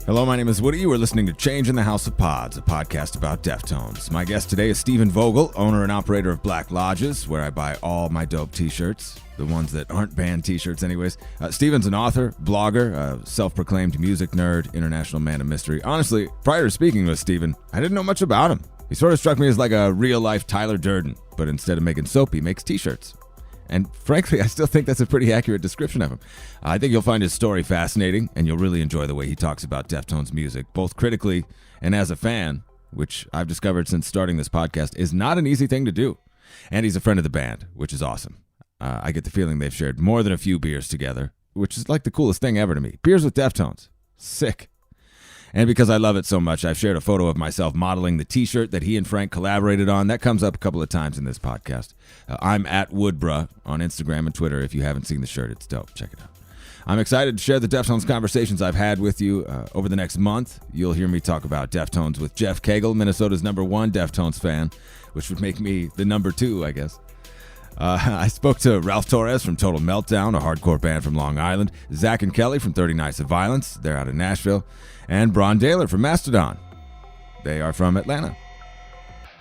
Hello, my name is Woody. You are listening to Change in the House of Pods, a podcast about Deftones. My guest today is Stephen Vogel, owner and operator of Black Lodges, where I buy all my dope t-shirts, the ones that aren't band t-shirts anyways. Stephen's an author, blogger, a self-proclaimed music nerd, international man of mystery. Honestly, prior to speaking with Stephen, I didn't know much about him. He sort of struck me as like a real-life Tyler Durden, but instead of making soap, he makes t-shirts. And frankly, I still think that's a pretty accurate description of him. I think you'll find his story fascinating, and you'll really enjoy the way he talks about Deftones music, both critically and as a fan, which I've discovered since starting this podcast is not an easy thing to do. And he's a friend of the band, which is awesome. I get the feeling they've shared more than a few beers together, which is like the coolest thing ever to me. Beers with Deftones. Sick. And because I love it so much, I've shared a photo of myself modeling the t-shirt that he and Frank collaborated on. That comes up a couple of times in this podcast. I'm at Woodbruh on Instagram and Twitter. If you haven't seen the shirt, it's dope. Check it out. I'm excited to share the Deftones conversations I've had with you over the next month. You'll hear me talk about Deftones with Jeff Cagle, Minnesota's #1 Deftones fan, which would make me the #2, I guess. I spoke to Ralph Torres from Total Meltdown, a hardcore band from Long Island, Zach and Kelly from 30 Nights of Violence, they're out of Nashville, and Bron Daler from Mastodon. They are from Atlanta.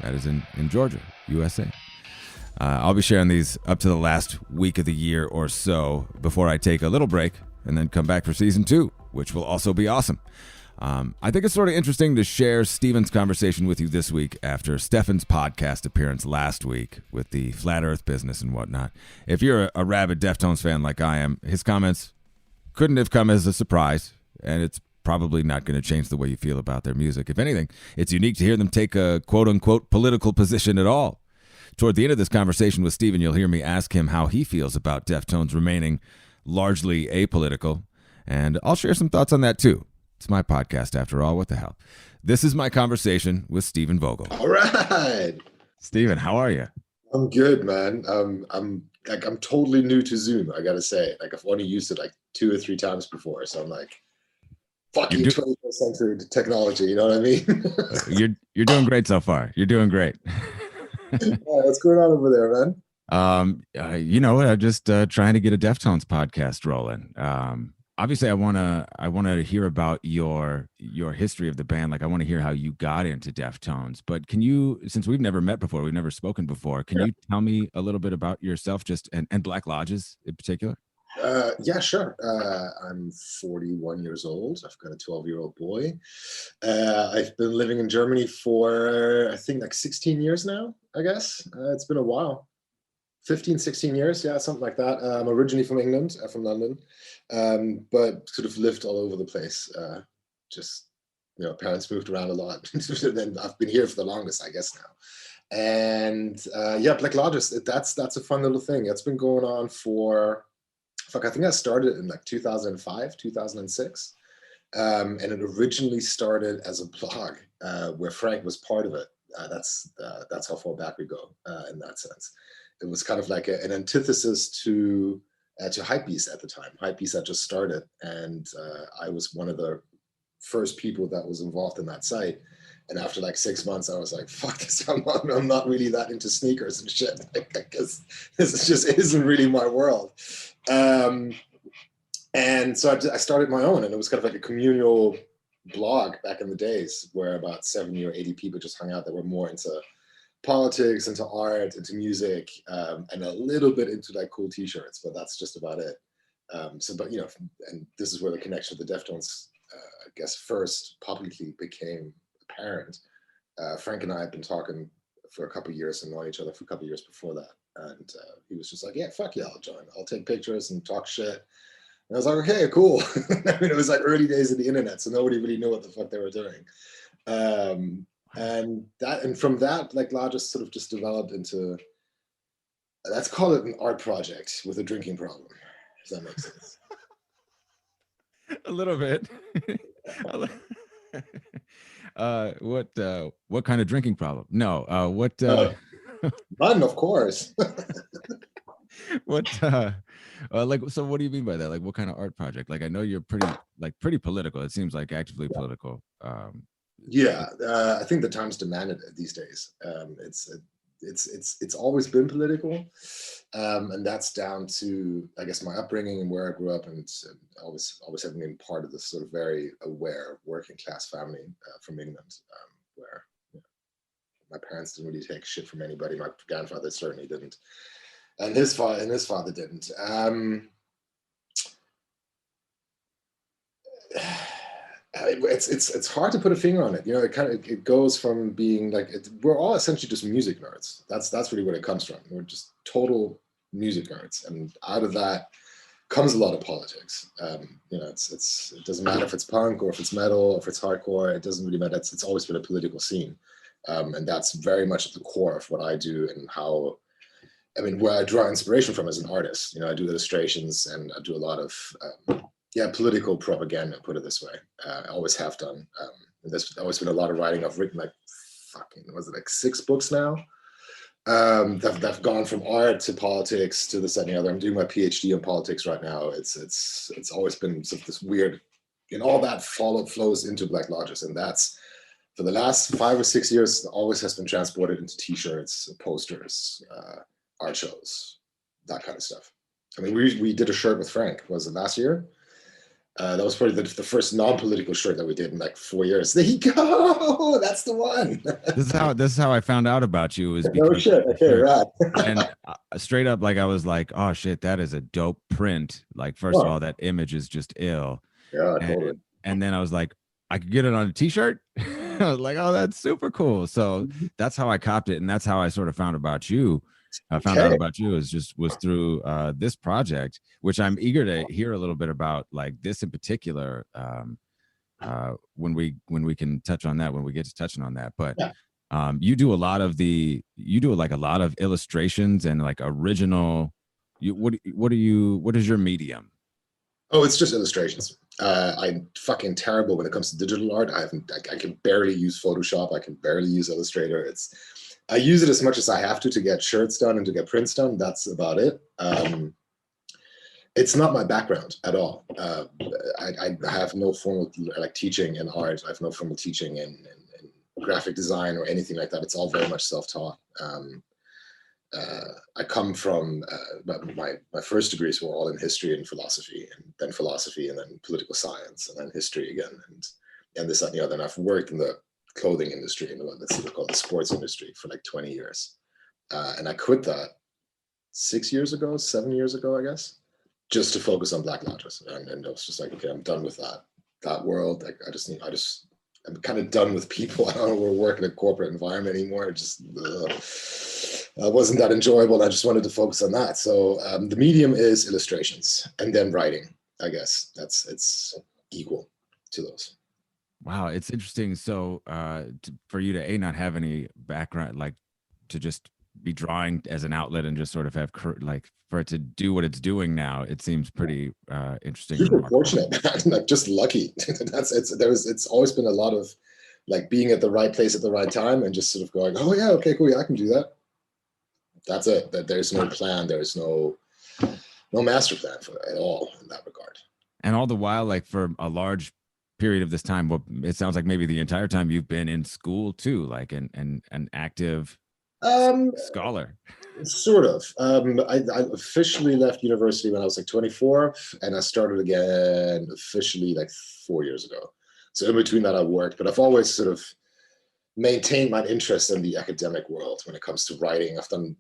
That is in Georgia, USA. I'll be sharing these up to the last week of the year or so before I take a little break and then come back for season 2, which will also be awesome. I think it's sort of interesting to share Stephen's conversation with you this week after Stefan's podcast appearance last week with the flat earth business and whatnot. If you're a rabid Deftones fan like I am, his comments couldn't have come as a surprise, and it's probably not going to change the way you feel about their music. If anything, it's unique to hear them take a quote-unquote political position at all. Toward the end of this conversation with Stephen, you'll hear me ask him how he feels about Deftones remaining largely apolitical, and I'll share some thoughts on that too. It's my podcast, after all. What the hell? This is my conversation with Stephen Vogel. All right. Stephen, how are you? I'm good, man. I'm totally new to Zoom, I gotta say. Like, I've only used it like 2 or 3 times before, so I'm like, fucking 21st century technology, you know what I mean? You're doing great so far. You're doing great. What's going on over there, man? I'm just trying to get a Deftones podcast rolling. Obviously, I want to hear about your history of the band. Like, I want to hear how you got into Deftones. But can you, since we've never met before, we've never spoken before, can you tell me a little bit about yourself, just and Black Lodges in particular? Yeah, sure. I'm 41 years old. I've got a 12-year-old boy. I've been living in Germany for, I think, like 16 years now, I guess. It's been a while. 15, 16 years, yeah, something like that. I'm originally from England, from London, but sort of lived all over the place. Parents moved around a lot. And I've been here for the longest, I guess, now. And Black Lodges, that's a fun little thing. It's been going on for, I think I started in like 2005, 2006. And it originally started as a blog where Frank was part of it. That's how far back we go in that sense. It was kind of like an antithesis to Hypebeast at the time. Hypebeast had just started, and I was one of the first people that was involved in that site. And after like 6 months, I was like, "Fuck this! I'm not really that into sneakers and shit. Like, I guess this just isn't really my world." And so I started my own, and it was kind of like a communal blog back in the days, where about 70 or 80 people just hung out that were more into politics, into art, into music, and a little bit into like cool t-shirts, but that's just about it. And this is where the connection to the Deftones, I guess, first publicly became apparent. Frank and I had been talking for a couple of years and known each other for a couple of years before that. And he was just like, yeah, fuck yeah, I'll join. I'll take pictures and talk shit. And I was like, okay, cool. I mean, it was like early days of the internet, so nobody really knew what the fuck they were doing. And from that, like, Lodges sort of just developed into, let's call it an art project with a drinking problem, if that makes sense. A little bit. What kind of drinking problem? No, None, of course. So what do you mean by that? Like, what kind of art project? Like, I know you're pretty political. It seems like actively political. I think the times demand it these days. it's always been political, and that's down to, I guess, my upbringing and where I grew up, and always having been part of this sort of very aware working class family from England, where my parents didn't really take shit from anybody. My grandfather certainly didn't, and his father didn't. It's hard to put a finger on it. It goes from being like we're all essentially just music nerds. That's really what it comes from. We're just total music nerds, and out of that comes a lot of politics. It doesn't matter if it's punk or if it's metal or if it's hardcore. It doesn't really matter. It's always been a political scene, and that's very much at the core of what I do and how. I mean, where I draw inspiration from as an artist. I do illustrations and I do a lot of political propaganda, put it this way. I always have done. There's always been a lot of writing. I've written like 6 books now that've gone from art to politics to this, that, and the other. I'm doing my PhD in politics right now. It's always been sort of this weird, and all that flows into Black Lodges, and that's for the last 5 or 6 years always has been transported into T-shirts, posters, art shows, that kind of stuff. I mean, we did a shirt with Frank. Was it last year? That was probably the first non-political shirt that we did in like 4 years. There you go. That's the one. This is how I found out about you. Is because shit. Okay, right. And straight up, like I was like, oh shit, that is a dope print. Like, first of all, that image is just ill. Yeah, totally. And then I was like, I could get it on a T-shirt. I was like, oh, that's super cool. So that's how I copped it, and that's how I sort of found about you. I found out about you was through this project, which I'm eager to hear a little bit about, like this in particular, when we can touch on that, when we get to touching on that. But you do a lot of illustrations and like original. What is your medium? Oh, it's just illustrations. I'm fucking terrible when it comes to digital art. I can barely use Photoshop. I can barely use Illustrator. I use it as much as I have to get shirts done and to get prints done. That's about it. It's not my background at all. I have no formal teaching in art. I have no formal teaching in graphic design or anything like that. It's all very much self-taught. I come from my first degrees were all in history and philosophy, and then political science, and then history again, and this, that, and the other. And I've worked in the clothing industry and what's called the sports industry for like 20 years. And I quit that 7 years ago, I guess, just to focus on Black Lodges. And I was just like, okay, I'm done with that world. Like, I'm kind of done with people. I don't want to work in a corporate environment anymore. It just wasn't that enjoyable. I just wanted to focus on that. So the medium is illustrations, and then writing, I guess. It's equal to those. Wow, it's interesting. So for you to not have any background, like to just be drawing as an outlet and just sort of have like for it to do what it's doing now, it seems pretty interesting. Super fortunate, man. Like just lucky. It's always been a lot of like being at the right place at the right time and just sort of going, oh yeah, okay, cool, yeah, I can do that. That's it. That there's no plan. There's no master plan for it at all in that regard. And all the while, like for a large period of this time, well, it sounds like maybe the entire time you've been in school too, like an active scholar. Sort of. I officially left university when I was like 24, and I started again officially like 4 years ago. So in between that, I worked, but I've always sort of maintained my interest in the academic world when it comes to writing. I've done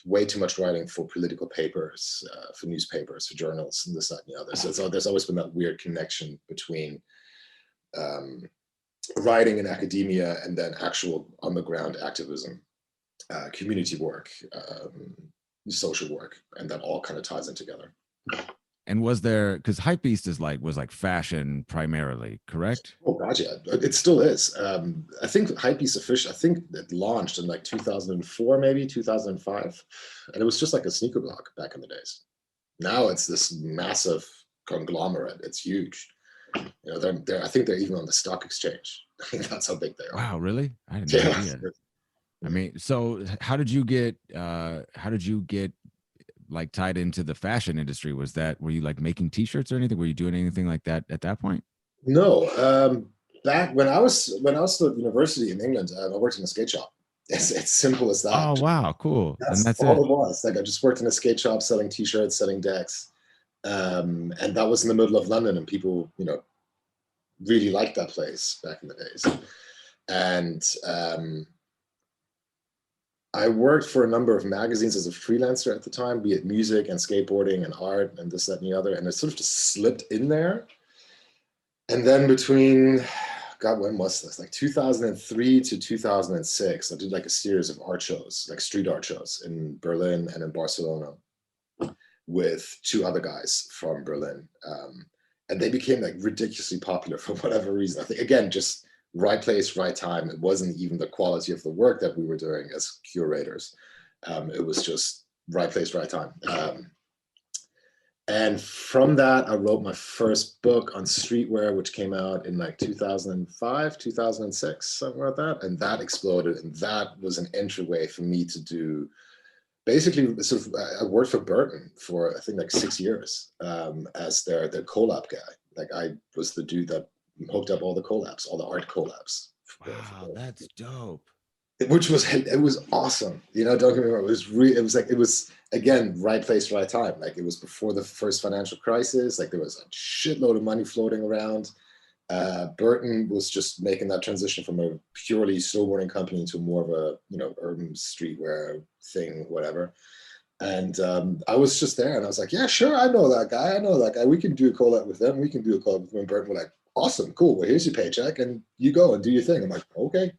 way too much writing for political papers, for newspapers, for journals, and this, that, and the other. So there's always been that weird connection between writing in academia and then actual on-the-ground activism, community work, social work, and that all kind of ties in together. And was there, because Hypebeast was like fashion primarily, correct? Oh God, yeah, it still is. I think Hypebeast official. I think it launched in like 2004, maybe 2005, and it was just like a sneaker blog back in the days. Now it's this massive conglomerate. It's huge. You know, I think they're even on the stock exchange. I think that's how big they are. Wow, really? I didn't know that. I mean, so how did you get like tied into the fashion industry? Were you like making t-shirts or anything? Were you doing anything like that at that point? No. Back when I was still at university in England, I worked in a skate shop, It's simple as Oh, that. wow, cool. And That's that's all it. it was. Like I just worked in a skate shop selling t-shirts, selling decks. And that was in the middle of London, and people, really liked that place back in the days. And I worked for a number of magazines as a freelancer at the time, be it music and skateboarding and art and this, that, and the other. And it sort of just slipped in there. And then between, God, when was this? Like 2003 to 2006, I did like a series of art shows, like street art shows in Berlin and in Barcelona with two other guys from Berlin. And they became like ridiculously popular for whatever reason. I think, again, just right place, right time. It wasn't even the quality of the work that we were doing as curators. It was just right place, right time. And from that, I wrote my first book on streetwear, which came out in like 2005, 2006, something like that. And that exploded. And that was an entryway for me to do basically sort of, I worked for Burton for, I think, like 6 years as their collab guy. Like I was the dude that hooked up all the collabs, all the art collabs. Wow, that's dope. Which was, it was awesome. Don't get me wrong. It was again, right place, right time. Like it was before the first financial crisis. Like there was a shitload of money floating around. Burton was just making that transition from a purely snowboarding company to more of a urban streetwear thing, whatever. And I was just there, and I was like, yeah, sure, I know that guy. We can do a collab with them. We can do a collab with them. And Burton were like, awesome, cool. Well, here's your paycheck, and you go and do your thing. I'm like, okay,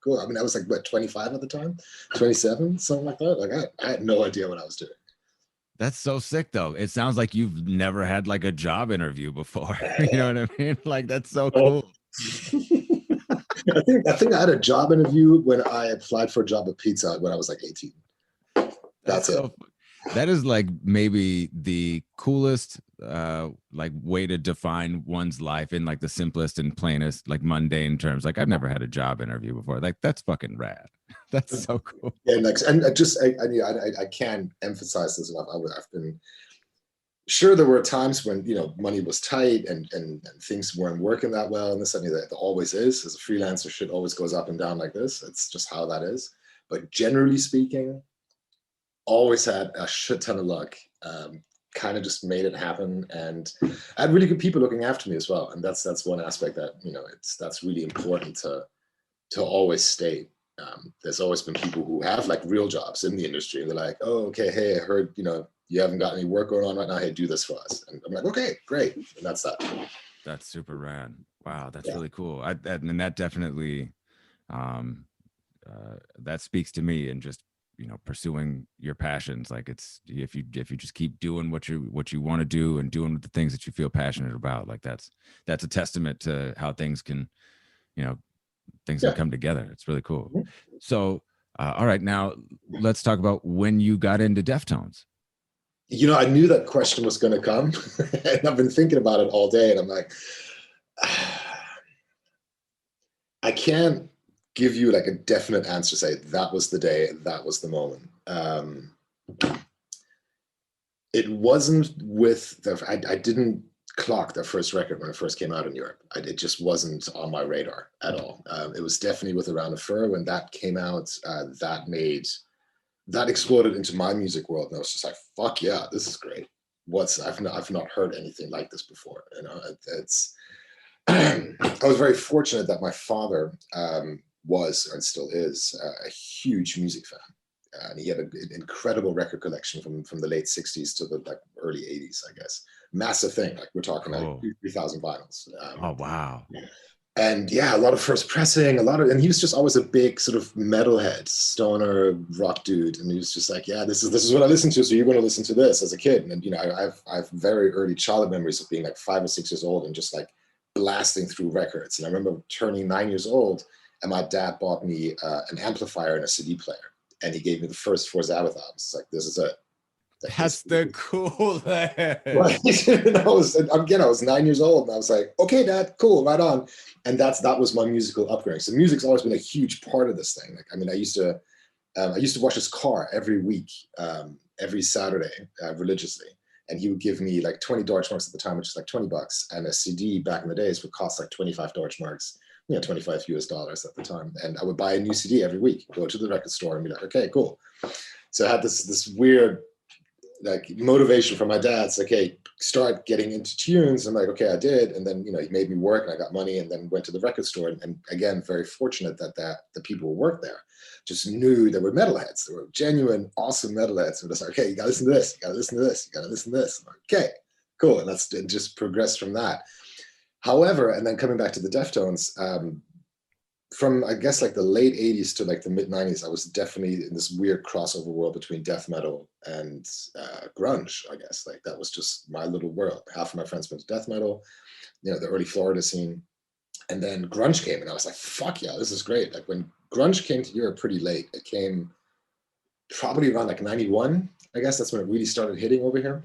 cool. I mean, I was like, what, 25 at the time, 27, something like that. Like I had no idea what I was doing. That's so sick, though. It sounds like you've never had like a job interview before. You know what I mean? Like that's so cool. I think I had a job interview when I applied for a job at Pizza Hut when I was like 18. That's it. That is like maybe the coolest like way to define one's life in like the simplest and plainest, like mundane terms. Like I've never had a job interview before. Like that's fucking rad. That's so cool. Yeah, and I can't emphasize this enough. I've been sure there were times when money was tight and things weren't working that well, and this and that. There always is. As a freelancer, shit always goes up and down like this. It's just how that is. But generally speaking, always had a shit ton of luck. Kind of just made it happen, and I had really good people looking after me as well. And that's one aspect that that's really important to always state. There's always been people who have like real jobs in the industry, and they're like, oh, okay, hey, I heard you haven't got any work going on right now. Hey, do this for us. And I'm like, okay, great. And that's that. That's super rad. Wow, that's really cool. And that definitely that speaks to me, and just pursuing your passions. Like it's if you just keep doing what you want to do and doing the things that you feel passionate about, like that's a testament to how things can can come together. It's really cool. So all right, now let's talk about when you got into Deftones. I knew that question was going to come, and I've been thinking about it all day, and I'm like, I can't give you like a definite answer, say that was the day, that was the moment. It wasn't with I didn't clock their first record when it first came out in Europe. It just wasn't on my radar at all. It was definitely with Around the Fur when that came out. That exploded into my music world, and I was just like, fuck yeah, this is great. I've not heard anything like this before. It's I was very fortunate that my father was and still is a huge music fan, and he had an incredible record collection from the late 60s to the early 80s, I guess. Massive thing. Like we're talking like 3,000 vinyls. Oh wow. And yeah, a lot of first pressing, and he was just always a big sort of metalhead, stoner rock dude. And he was just like, yeah, this is what I listen to. So you're going to listen to this as a kid. And I have very early childhood memories of being like 5 or 6 years old and just like blasting through records. And I remember turning 9 years old, and my dad bought me an amplifier and a CD player, and he gave me the first 4 Sabbath albums. It's like, this is it. That's the cool thing. Right. And I was 9 years old, and I was like, okay, Dad, cool, right on. And that was my musical upbringing. So music's always been a huge part of this thing. Like, I mean, I used to wash his car every week, every Saturday, religiously. And he would give me like 20 Deutschmarks at the time, which is like $20, and a CD back in the days would cost like 25 Deutschmarks. $25 US at the time. And I would buy a new CD every week, go to the record store and be like, okay, cool. So I had this weird like motivation from my dad. It's like, hey, start getting into tunes. I'm like, okay, I did. And then, he made me work and I got money and then went to the record store. And again, very fortunate that the people who worked there just knew there were metalheads. There were genuine, awesome metalheads. And it's like, okay, you got to listen to this. You got to listen to this. You got to listen to this. I'm like, okay, cool. And that's just progressed from that. However, and then coming back to the Deftones, from I guess like the late 80s to like the mid 90s, I was definitely in this weird crossover world between death metal and grunge. I guess like that was just my little world. Half of my friends went to death metal, the early Florida scene, and then grunge came, and I was like, fuck yeah, this is great. Like when grunge came to Europe pretty late, it came probably around like 91. I guess that's when it really started hitting over here.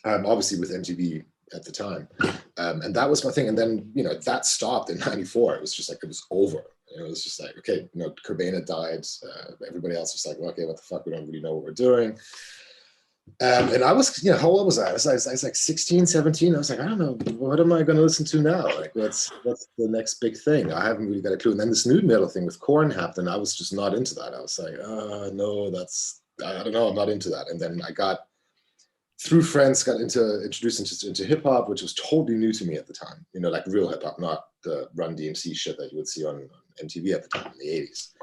Obviously with MTV at the time. And that was my thing. And then, that stopped in 94. It was just like, it was over. It was just like, okay, Cobain had died. Everybody else was like, well, okay, what the fuck? We don't really know what we're doing. And I was, how old was I? I was like 16, 17. I was like, I don't know, what am I going to listen to now? Like, what's the next big thing? I haven't really got a clue. And then this nude metal thing with Korn happened. I was just not into that. I was like, no, I don't know. I'm not into that. And then I got, through friends, got introduced into hip hop, which was totally new to me at the time. Like real hip hop, not the Run DMC shit that you would see on MTV at the time in the 80s.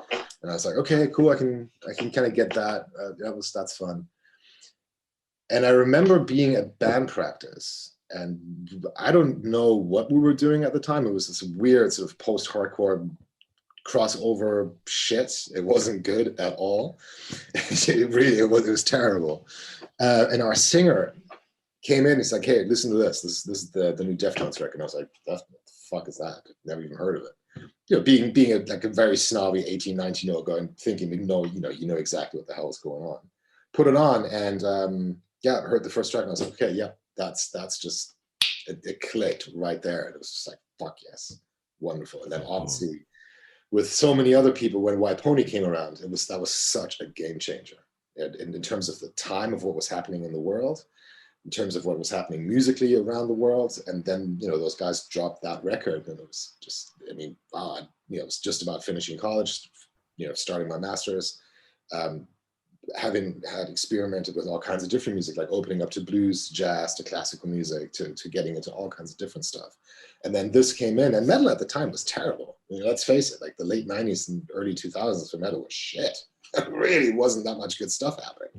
And I was like, okay, cool. I can kind of get that. That's fun. And I remember being at band practice, and I don't know what we were doing at the time. It was this weird sort of post-hardcore crossover shit. It wasn't good at all. It was terrible. And our singer came in. He's like, "Hey, listen to this. This is the new Deftones record." And I was like, "What the fuck is that? Never even heard of it." Being a very snobby 18, 19-year-old guy, and thinking, you know exactly what the hell is going on. Put it on, and I heard the first track, and I was like, "Okay, yeah, that's just it clicked right there." And it was just like, "Fuck yes, wonderful." And then obviously, with so many other people, when White Pony came around, that was such a game changer. In terms of the time of what was happening in the world, in terms of what was happening musically around the world. And then, those guys dropped that record, and it was just, it was just about finishing college, starting my master's, having had experimented with all kinds of different music, like opening up to blues, jazz, to classical music, to getting into all kinds of different stuff. And then this came in, and metal at the time was terrible. Let's face it, like the late 90s and early 2000s for metal was shit. It really wasn't that much good stuff happening.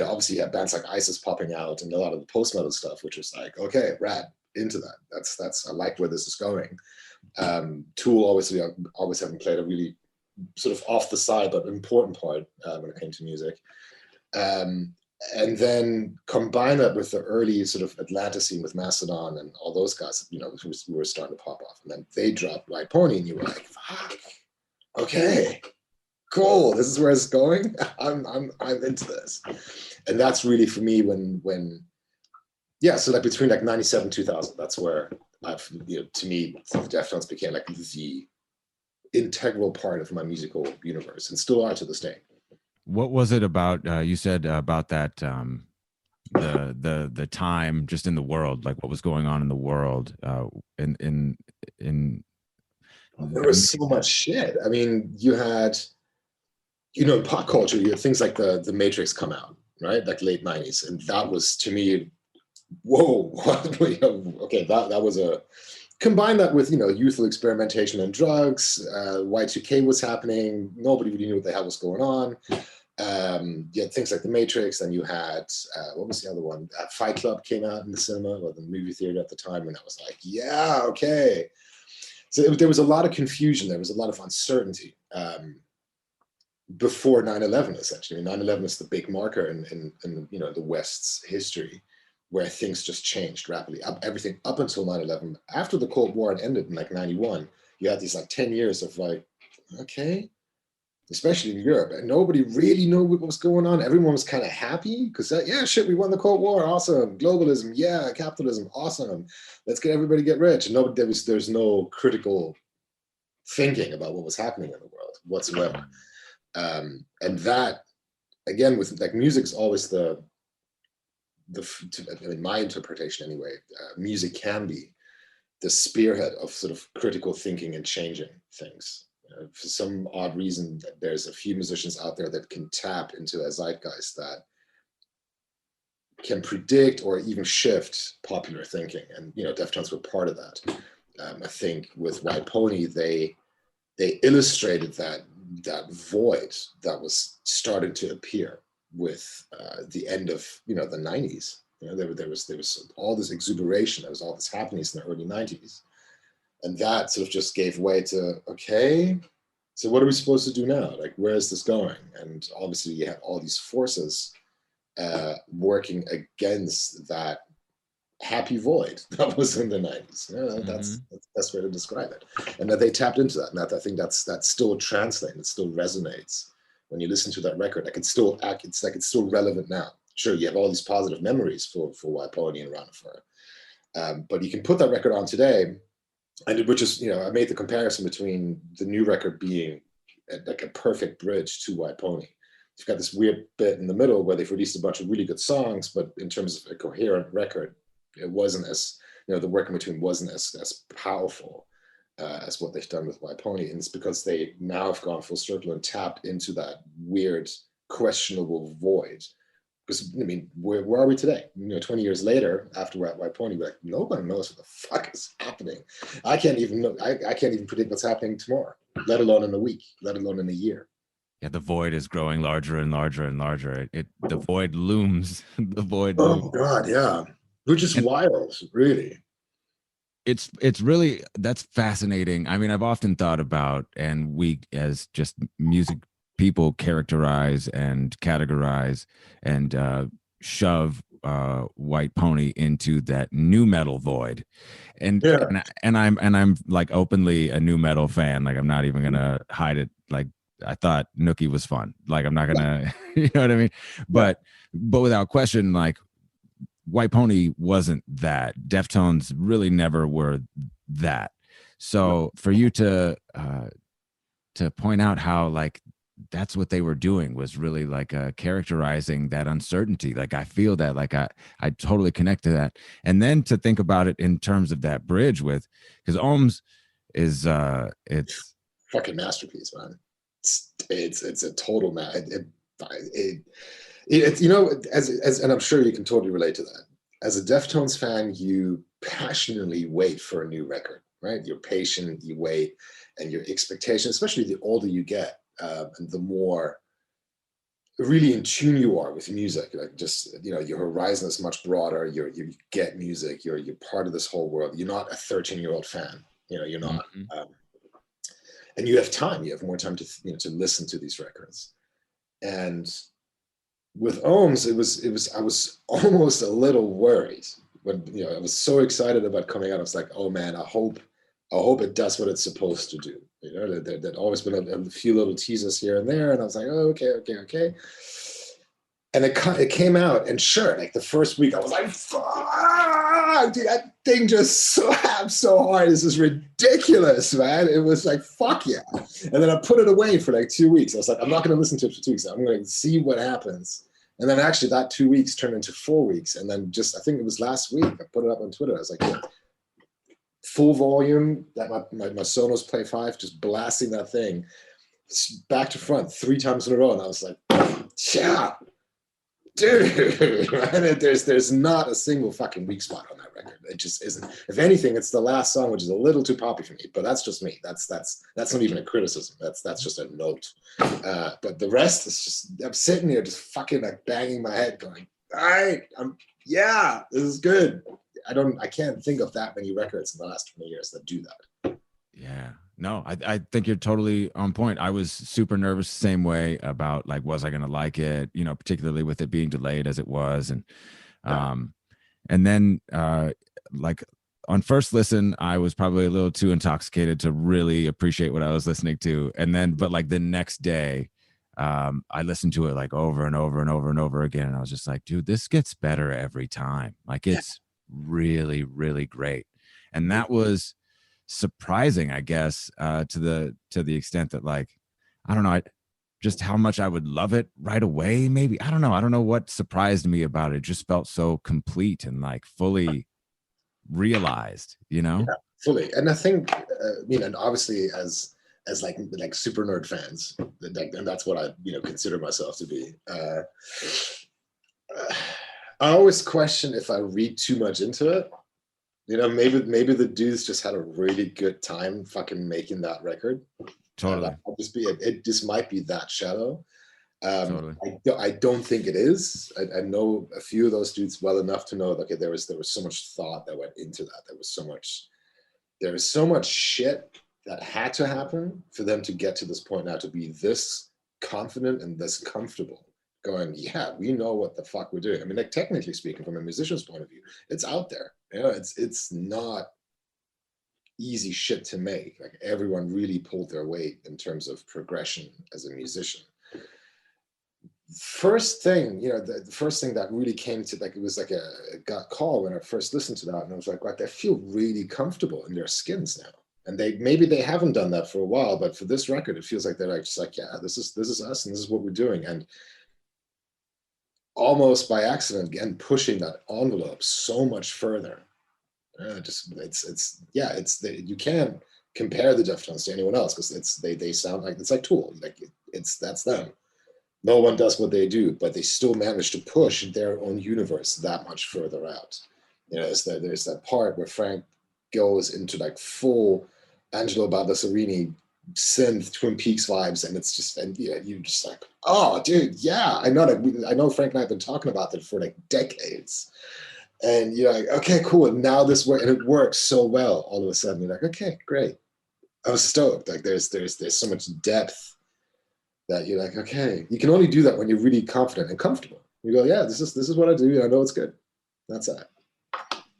Obviously you had bands like ISIS popping out and a lot of the post-metal stuff, which was like, okay, rad, into that. That's I like where this is going. Tool, obviously, always having played a really sort of off the side but important part when it came to music. And then combine that with the early sort of Atlanta scene with Mastodon and all those guys, who were starting to pop off. And then they dropped White Pony, and you were like, fuck, okay, cool, this is where it's going. I'm into this. And that's really for me when so like between like 97, 2000, that's where to me, the Deftones became like the integral part of my musical universe, and still are to this day. What was it about, you said about that, the time just in the world, like what was going on in the world, in there was so much shit. I mean, you had, in pop culture, you had things like the Matrix come out, right? Like late 90s. And that was, to me, whoa, what? Okay, that was combine that with, youthful experimentation and drugs, Y2K was happening. Nobody really knew what the hell was going on. You had things like the Matrix, then you had, what was the other one? Fight Club came out in the cinema, or the movie theater at the time, and I was like, yeah, okay. So there was a lot of confusion. There was a lot of uncertainty before 9/11, essentially. 9/11 is the big marker in the West's history, where things just changed rapidly. Everything up until 9/11. After the Cold War had ended in like 91, you had these like 10 years of like, okay, especially in Europe, and nobody really knew what was going on. Everyone was kind of happy because, yeah, shit, we won the Cold War, awesome. Globalism, yeah, capitalism, awesome. Let's get everybody get rich. And there's no critical thinking about what was happening in the world whatsoever. And that, again, with like music's always my interpretation anyway, music can be the spearhead of sort of critical thinking and changing things. For some odd reason, there's a few musicians out there that can tap into a zeitgeist that can predict or even shift popular thinking, and Deftones were part of that. I think with White Pony, they illustrated that void that was starting to appear with the end of the 90s. There was all this exuberation, there was all this happening in the early 90s, and that sort of just gave way to, okay, so what are we supposed to do now? Like, where is this going? And obviously you have all these forces working against that happy void that was in the 90s. That's the best way to describe it. And that they tapped into that. And I think that's still translating, it still resonates. When you listen to that record, like it's still relevant now. Sure, you have all these positive memories for White Pony and Ranifer. But you can put that record on today, and which is, I made the comparison between the new record being like a perfect bridge to White Pony. You've got this weird bit in the middle where they've released a bunch of really good songs, but in terms of a coherent record, it wasn't as, the work in between wasn't as powerful as what they've done with White Pony. And it's because they now have gone full circle and tapped into that weird, questionable void. Because, where are we today? 20 years later, after White Pony, we're like, nobody knows what the fuck is happening. I can't even predict what's happening tomorrow, let alone in a week, let alone in a year. Yeah, the void is growing larger and larger and larger. The void looms. The void. Oh looms. God, yeah, which is wild, really. It's really, that's fascinating. I mean, I've often thought about, and we as just music people characterize and categorize and shove White Pony into that new metal void, and I'm like openly a new metal fan. Like, I'm not even gonna hide it. Like, I thought Nookie was fun. Like, I'm not gonna, you know what I mean? But without question, like, White Pony wasn't that. Deftones really never were that. So for you to point out how, like, that's what they were doing, was really like characterizing that uncertainty. Like, I feel that, like, I totally connect to that. And then to think about it in terms of that bridge with, because Ohms is it's fucking masterpiece, man. It's a total as and I'm sure you can totally relate to that. As a Deftones fan, you passionately wait for a new record, right? You're patient, you wait, and your expectation, especially the older you get, and the more really in tune you are with music, like, just, your horizon is much broader. You get music. You're part of this whole world. You're not a 13-year-old fan. You're not. And you have time. You have more time to listen to these records. And with Ohms, I was almost a little worried when, I was so excited about coming out. I was like, oh man, I hope it does what it's supposed to do. There'd always been a few little teasers here and there, and I was like, oh, okay. And it came out, and sure, like the first week, I was like, fuck, dude, that thing just slaps so hard. This is ridiculous, man. It was like, fuck yeah. And then I put it away for like 2 weeks. I was like, I'm not going to listen to it for 2 weeks. I'm going to see what happens. And then actually that 2 weeks turned into 4 weeks. And then I think it was last week, I put it up on Twitter. I was like, yeah, full volume, that my Sonos Play 5, just blasting that thing back to front 3 times in a row. And I was like, yeah. Dude, man, there's not a single fucking weak spot on that record. It just isn't. If anything, it's the last song, which is a little too poppy for me. But that's just me. That's not even a criticism. That's just a note. But the rest is just, I'm sitting here just fucking like banging my head, going, all right, this is good. I can't think of that many records in the last 20 years that do that. Yeah. No, I think you're totally on point. I was super nervous the same way about, like, was I going to like it, particularly with it being delayed as it was. And then like on first listen, I was probably a little too intoxicated to really appreciate what I was listening to. And then, but like the next day, I listened to it like over and over and over and over again. And I was just like, dude, this gets better every time. Like, it's really, really great. And that was surprising, I guess, to the extent that, like, I don't know, just how much I would love it right away. Maybe, I don't know what surprised me about it. It just felt so complete and like fully realized, Yeah. fully. And I think, and obviously as like super nerd fans, and that's what I consider myself to be. I always question if I read too much into it. Maybe the dudes just had a really good time fucking making that record. Totally. That might just be it. Just might be that shallow. Totally. I don't think it is. I know a few of those dudes well enough to know that, okay, there was so much thought that went into that. There was so much shit that had to happen for them to get to this point now, to be this confident and this comfortable going, yeah, we know what the fuck we're doing. I mean, like, technically speaking, from a musician's point of view, it's out there. It's not easy shit to make. Like, everyone really pulled their weight in terms of progression as a musician. First thing, the first thing that really came to, like, it was like a gut call when I first listened to that, and I was like, they feel really comfortable in their skins now. And maybe they haven't done that for a while, but for this record, it feels like they're like, just like, yeah, this is us, and this is what we're doing. And almost by accident, again, pushing that envelope so much further. You can't compare the Deftones to anyone else, because they sound like, it's like Tool, like that's them. No one does what they do, but they still manage to push their own universe that much further out. There's that part where Frank goes into like full Angelo Baldessarini synth Twin Peaks vibes, and it's just, and you're just like, oh, dude, yeah, I know Frank and I have been talking about that for like decades, and you're like, okay, cool, now this works, and it works so well. All of a sudden, you're like, okay, great. I was stoked. Like, there's so much depth that you're like, okay, you can only do that when you're really confident and comfortable. You go, yeah, this is what I do, and I know it's good. That's it.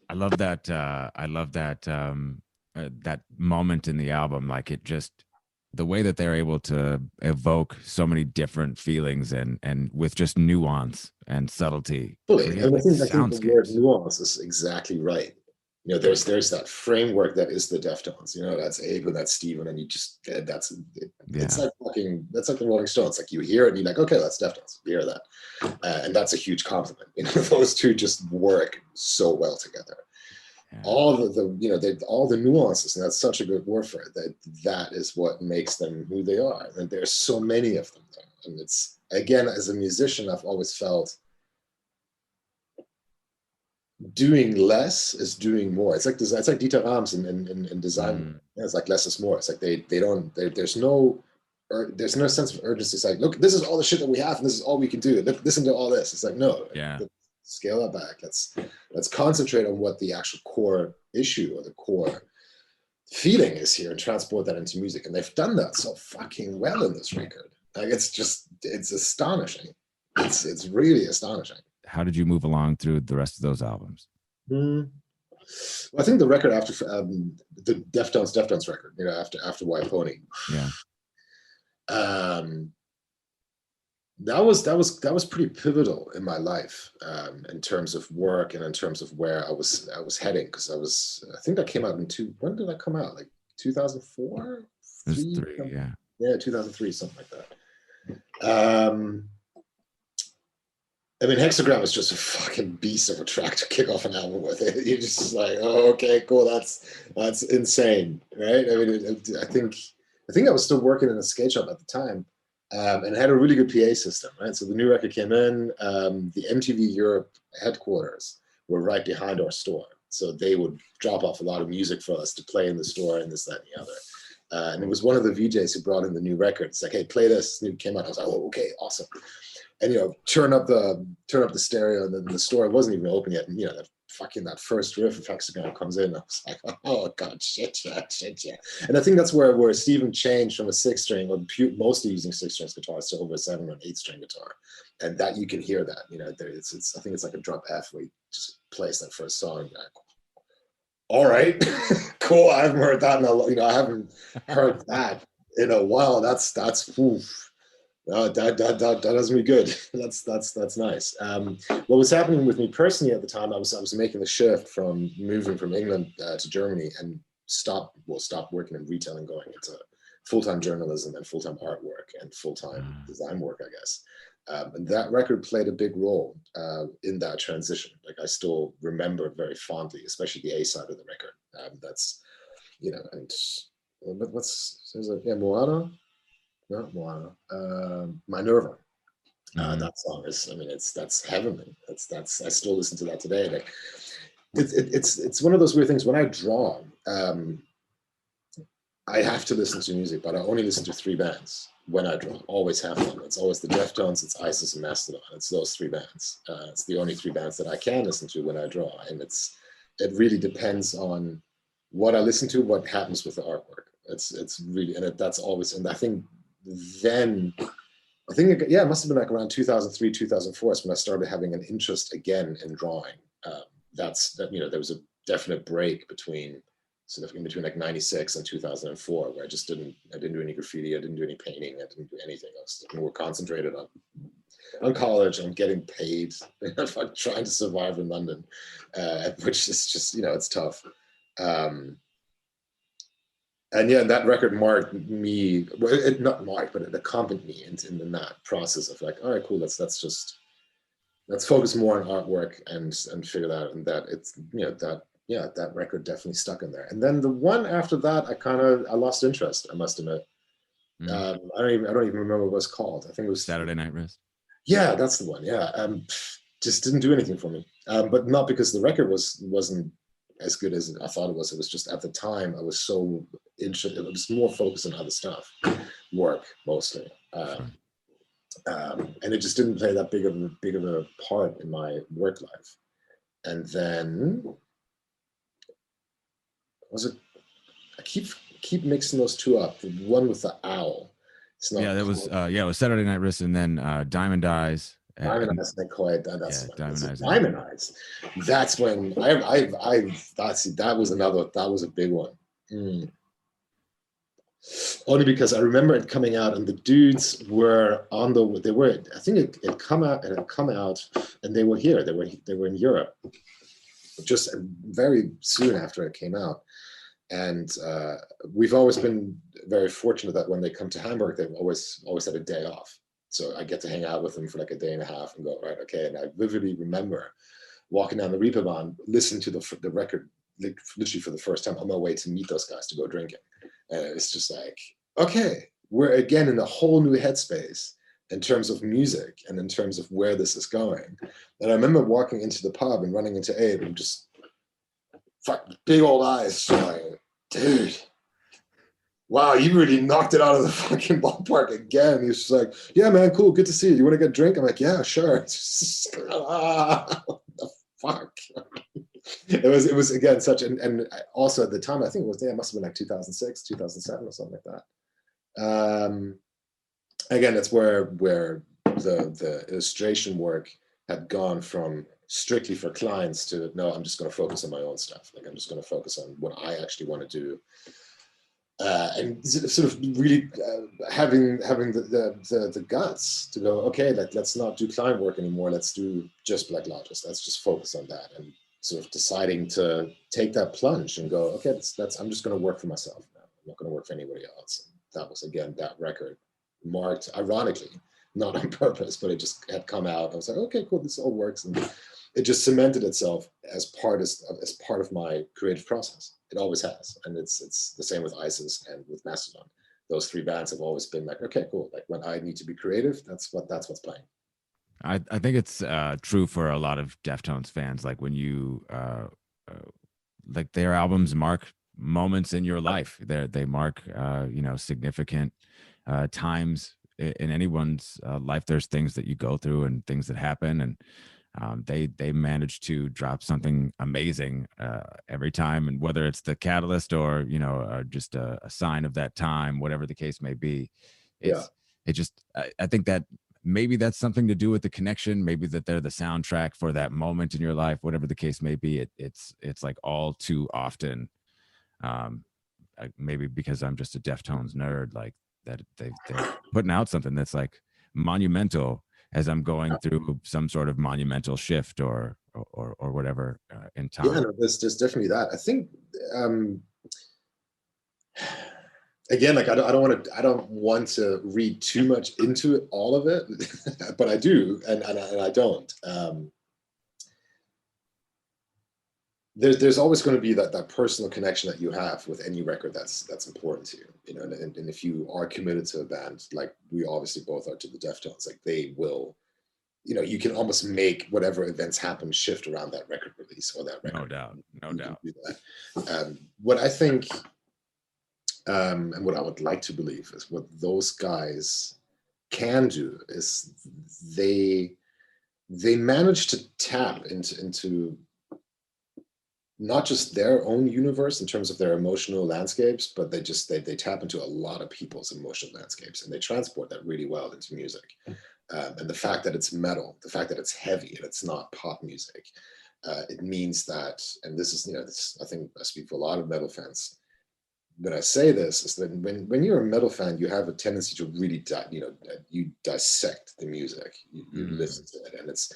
I love that. That moment in the album, like, it just, the way that they're able to evoke so many different feelings and with just nuance and subtlety. Fully. Create, And like, I think the word soundscapes. nuance is exactly right. There's that framework that is the Deftones. That's Abe and that's Steven, and it's like the Rolling Stones. Like, you hear it and you're like, okay, that's Deftones. You hear that, and that's a huge compliment. Those two just work so well together. Yeah. All the nuances, and that's such a good word for it. That is what makes them who they are. And there's so many of them there. And it's, again, as a musician, I've always felt doing less is doing more. It's like Dieter Rams in design. It's like less is more. It's like there's no sense of urgency. It's like, look, this is all the shit that we have, and this is all we can do. Listen to all this. It's like, no, scale that back. Let's concentrate on what the actual core issue or the core feeling is here, and transport that into music. And they've done that so fucking well in this record. Like, it's astonishing. It's really astonishing. How did you move along through the rest of those albums? Well, I think the record after the Deftones record, after White Pony, that was pretty pivotal in my life, in terms of work and in terms of where I was heading, because I think that came out when did that come out? Like 2004? 2003, something like that. I mean, Hexagram is just a fucking beast of a track to kick off an album with. You're just like, oh, okay, cool, that's insane, right? I mean, I think I was still working in a skate shop at the time, and had a really good PA system, right? So the new record came in, the MTV Europe headquarters were right behind our store, so they would drop off a lot of music for us to play in the store, and this, that, and the other. And it was one of the VJs who brought in the new record. It's like, hey, play this. New came out. I was like, oh, okay, awesome. And turn up the stereo, and then the store wasn't even open yet. And that first riff of Hexagram comes in. I was like, oh god, shit yeah. And I think that's where Steven changed from a 6-string, or mostly using 6-string guitars, to over a 7 or an 8-string guitar, and that you can hear that. I think it's like a drop F where he just plays that first song. Like, all right, cool. I haven't heard that in I haven't heard that in a while. That's oof. That does me good. That's nice. What was happening with me personally at the time, I was making the shift from moving from England to Germany, and stopped working in retail and going into full-time journalism and full-time artwork and full-time design work, I guess. And that record played a big role in that transition. Like, I still remember very fondly, especially the A side of the record. you know, and what's there's a Moana, not Moana, Minerva. Mhm. That song is, I mean, that's heavenly. That's I still listen to that today. Like, it's one of those weird things. When I draw, I have to listen to music, but I only listen to three bands when I draw. Always have them. It's always the Deftones, it's Isis, and Mastodon. It's those three bands. It's the only three bands that I can listen to when I draw, and it really depends on what I listen to, what happens with the artwork. It's really, and that's always. And I think then yeah, it must have been like around 2003, 2004 is when I started having an interest again in drawing. There was a definite break between sort of in between like 96 and 2004 where I didn't do any graffiti, I didn't do any painting, I didn't do anything. I was more concentrated on college, on getting paid, trying to survive in London, which is just, it's tough. And yeah, that record marked me. Well, not marked, but it accompanied me in that process of like, all right, cool. Let's focus more on artwork and figure that out. And that it's that record definitely stuck in there. And then the one after that, I lost interest. I must admit. Mhm. I don't even remember what it was called. I think it was Saturday Night Wrist. Yeah, that's the one. Yeah, just didn't do anything for me. But not because the record wasn't as good as I thought it was. It was just at the time I was so interested. It was more focused on other stuff, work mostly, Sure. and it just didn't play that big of a part in my work life. And then was it? I keep mixing those two up. The one with the owl. It's Yeah, not that was called it was Saturday Night Wrist, and then Diamond Eyes. Diamond And Eyes. They call it. That's yeah, the one. Diamond That's it. Eyes. Diamond Eyes. That's when that was a big one. Mm. Only because I remember it coming out and the dudes were I think it come out and they were here. They were in Europe just very soon after it came out. And we've always been very fortunate that when they come to Hamburg, they've always had a day off. So I get to hang out with them for like a day and a half and go, right, okay. And I vividly remember walking down the Reeperbahn, listening to the record literally for the first time on my way to meet those guys to go drinking. And it's just like, okay, we're again in a whole new headspace in terms of music and in terms of where this is going. And I remember walking into the pub and running into Abe and just big old eyes showing, dude, wow, you really knocked it out of the fucking ballpark again. He's just like, yeah, man, cool, good to see you. You want to get a drink? I'm like, yeah, sure. It's just, what the fuck? It was again such and also at the time I think it must have been like 2006, 2007 or something like that. Again, that's where the illustration work had gone from strictly for clients to no, I'm just going to focus on my own stuff. Like I'm just going to focus on what I actually want to do. And sort of really having the guts to go, okay, let's not do client work anymore. Let's do just Black Lodges. Let's just focus on that. And sort of deciding to take that plunge and go, okay, I'm just going to work for myself now. I'm not going to work for anybody else. And that was again that record marked, ironically, not on purpose, but it just had come out. I was like, okay, cool, this all works, and it just cemented itself as part of my creative process. It always has, and it's the same with Isis and with Mastodon. Those three bands have always been like, okay, cool. Like when I need to be creative, that's what's playing. I think it's true for a lot of Deftones fans. Like when you like their albums mark moments in your life. They mark significant times in anyone's life. There's things that you go through and things that happen, and they manage to drop something amazing every time. And whether it's the catalyst or just a sign of that time, whatever the case may be, Yeah. I think that maybe that's something to do with the connection. Maybe that they're the soundtrack for that moment in your life, whatever the case may be. It's like all too often. Maybe because I'm just a Deftones nerd, like that they're putting out something that's like monumental as I'm going through some sort of monumental shift or whatever in time. Yeah, no, there's definitely that. I think again, like I don't want to read too much into it, all of it, but I do, and I don't. there's always going to be that personal connection that you have with any record that's important to you, you know. And if you are committed to a band, like we obviously both are to the Deftones, like they will, you know, you can almost make whatever events happen shift around that record release or that record. No doubt, no You doubt. can do that. What I think, and what I would like to believe is what those guys can do is they manage to tap into not just their own universe in terms of their emotional landscapes, but they tap into a lot of people's emotional landscapes, and they transport that really well into music. And the fact that it's metal, the fact that it's heavy and it's not pop music, it means that, and this is, you know, this, I think I speak for a lot of metal fans when I say this, is that when you're a metal fan, you have a tendency to really, you dissect the music, you listen to it, and it's,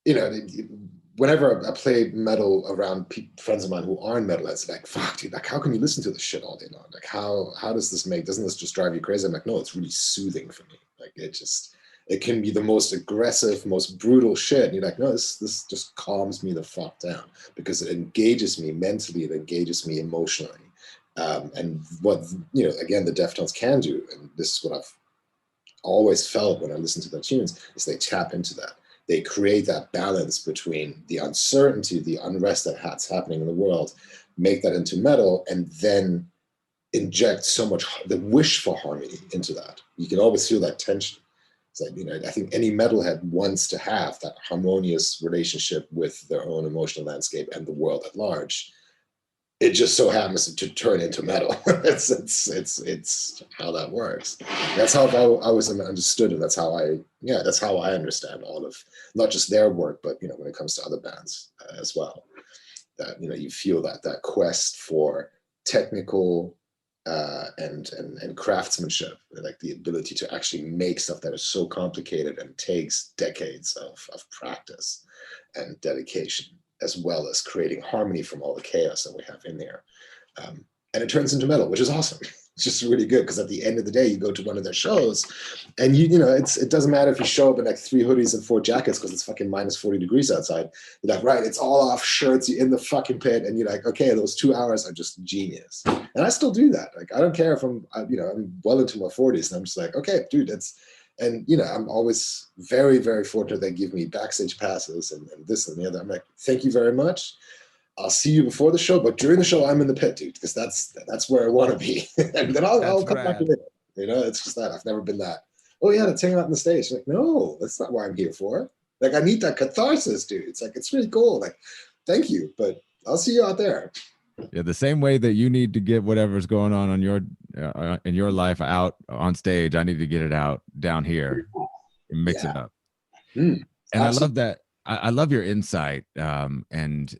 you know, whenever I play metal around friends of mine who aren't metal, it's like, fuck, dude, like, how can you listen to this shit all day long? Like, how does this doesn't this just drive you crazy? I'm like, no, it's really soothing for me. Like, it can be the most aggressive, most brutal shit. And you're like, no, this just calms me the fuck down because it engages me mentally, it engages me emotionally. And what, you know, again, the Deftones can do, and this is what I've always felt when I listen to their tunes, is they tap into that. They create that balance between the uncertainty, the unrest that's happening in the world, make that into metal, and then inject so much the wish for harmony into that. You can always feel that tension. It's like, you know, I think any metalhead wants to have that harmonious relationship with their own emotional landscape and the world at large. It just so happens to turn into metal. it's how that works. That's how I was understood, and that's how I understand all of not just their work, but, you know, when it comes to other bands as well. That, you know, you feel that quest for technical and craftsmanship, like the ability to actually make stuff that is so complicated and takes decades of practice and dedication, as well as creating harmony from all the chaos that we have in there. And it turns into metal, which is awesome. It's just really good, because at the end of the day, you go to one of their shows and you know, it doesn't matter if you show up in like 3 hoodies and 4 jackets because it's fucking minus 40 degrees outside. You're like, right, it's all off shirts, you're in the fucking pit, and you're like, okay, those 2 hours are just genius. And I still do that. Like, I don't care if I'm well into my 40s, and I'm just like, okay, dude, and, you know, I'm always very, very fortunate they give me backstage passes and this and the other. I'm like, thank you very much. I'll see you before the show, but during the show, I'm in the pit, dude, because that's where I want to be. And then I'll come back in. You know, it's just that I've never been that. Oh yeah, let's hang out on the stage. Like, no, that's not what I'm here for. Like, I need that catharsis, dude. It's like, it's really cool. Like, thank you, but I'll see you out there. Yeah, the same way that you need to get whatever's going on your in your life out on stage, I need to get it out down here and mix it up. And absolutely. I love that. I love your insight, and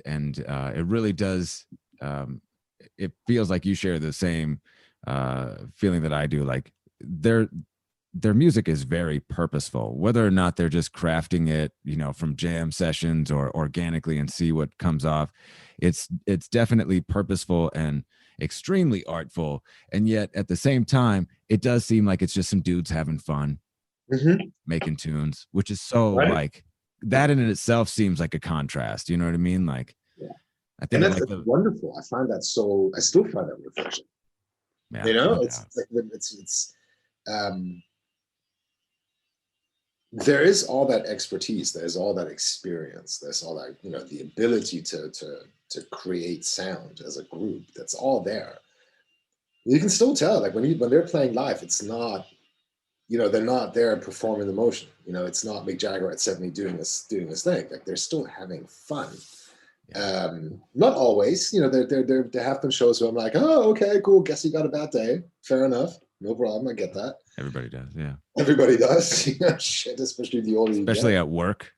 it really does. It feels like you share the same feeling that I do. Like their music is very purposeful, whether or not they're just crafting it, you know, from jam sessions or organically and see what comes off. It's definitely purposeful and extremely artful, and yet at the same time, it does seem like it's just some dudes having fun, making tunes, which is so like. That in itself seems like a contrast. You know what I mean? Like, yeah. I think that's wonderful. I find that I still find that refreshing. Yeah, you know, it's there is all that expertise, there's all that experience, there's all that, you know, the ability to create sound as a group. That's all there. You can still tell, like when they're playing live, it's not, you know, they're not there performing the motion. You know, it's not Mick Jagger at 70 doing this thing. Like, they're still having fun. Yeah. Not always. You know, there have been shows where I'm like, oh, okay, cool. Guess you got a bad day. Fair enough. No problem. I get that. Everybody does. Yeah. Everybody does. Shit, especially the older. Especially at work.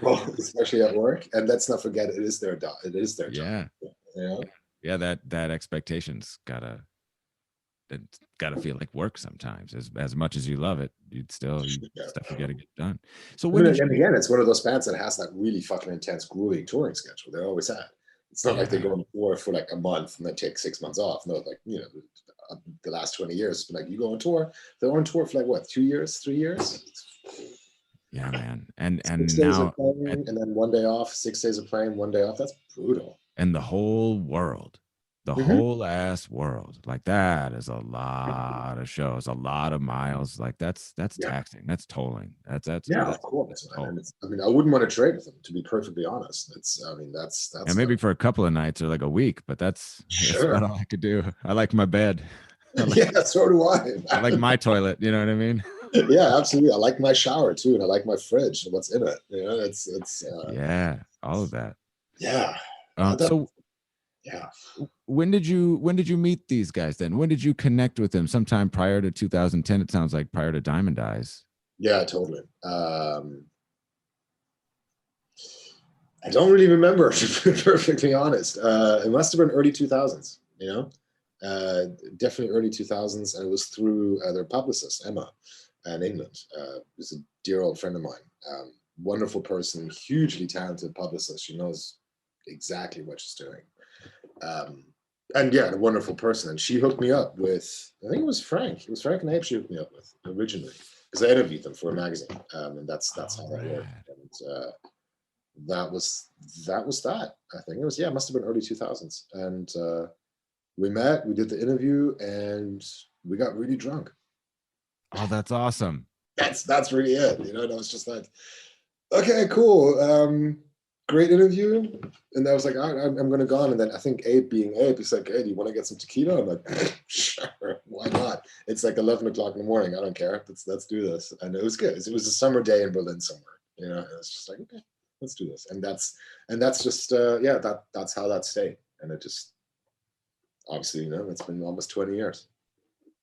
Well, especially at work, and let's not forget, it is their job. It is their job. Yeah. You know? Yeah. That expectation's gotta feel like work sometimes. As much as you love it, stuff you got to get done. So again, it's one of those bands that has that really fucking intense, grueling touring schedule. They always had. It's not like they go on tour for like a month and then take 6 months off. No, like, you know, the last 20 years, like, you go on tour, they're on tour for like what, 2 years, 3 years. Yeah, man. And 6 days of now, playing and then 1 day off, 6 days of playing, 1 day off. That's brutal. and the whole world, the Hmm. whole ass world, like that is a lot of shows, a lot of miles. Like that's Yeah. taxing. That's tolling. That's Yeah, of that's course, man. toll. And I mean, I wouldn't want to trade with them, to be perfectly honest. I mean, And that's maybe the, for a couple of nights or like a week, but that's about sure. all I could do. I like my bed. I like Yeah, so do I, I like man. my toilet. You know what I mean? Yeah, absolutely. I like my shower too, and I like my fridge and what's in it. Yeah, all of that. Yeah. Um, That, so yeah. when did you meet these guys then? When did you connect with them? Sometime prior to 2010, it sounds like, prior to Diamond Eyes. Yeah, totally. I don't really remember, to be perfectly honest. It must have been early 2000s, definitely early 2000s. And it was through their publicist, Emma, in England. Who's a dear old friend of mine. Wonderful person, hugely talented publicist. She knows exactly what she's doing. And yeah, a wonderful person. And she hooked me up with, I think it was Frank. It was Frank and Abe she hooked me up with originally, because I interviewed them for a magazine. And that's how All that worked. right. And that was that. I think it was, yeah, it must have been early 2000s. And we met, we did the interview, and we got really drunk. Oh, that's awesome. That's really it. And I was just like, okay, cool. Great interview. And I was like, I'm gonna go on. And then I think Abe, being Abe, he's like, hey, do you want to get some tequila? I'm like, sure, why not? It's like 11 o'clock in the morning. I don't care. Let's do this. And it was good. It was a summer day in Berlin somewhere. And it's just like, okay, let's do this. And that's just yeah, that's how that stayed. And it just, obviously, it's been almost 20 years.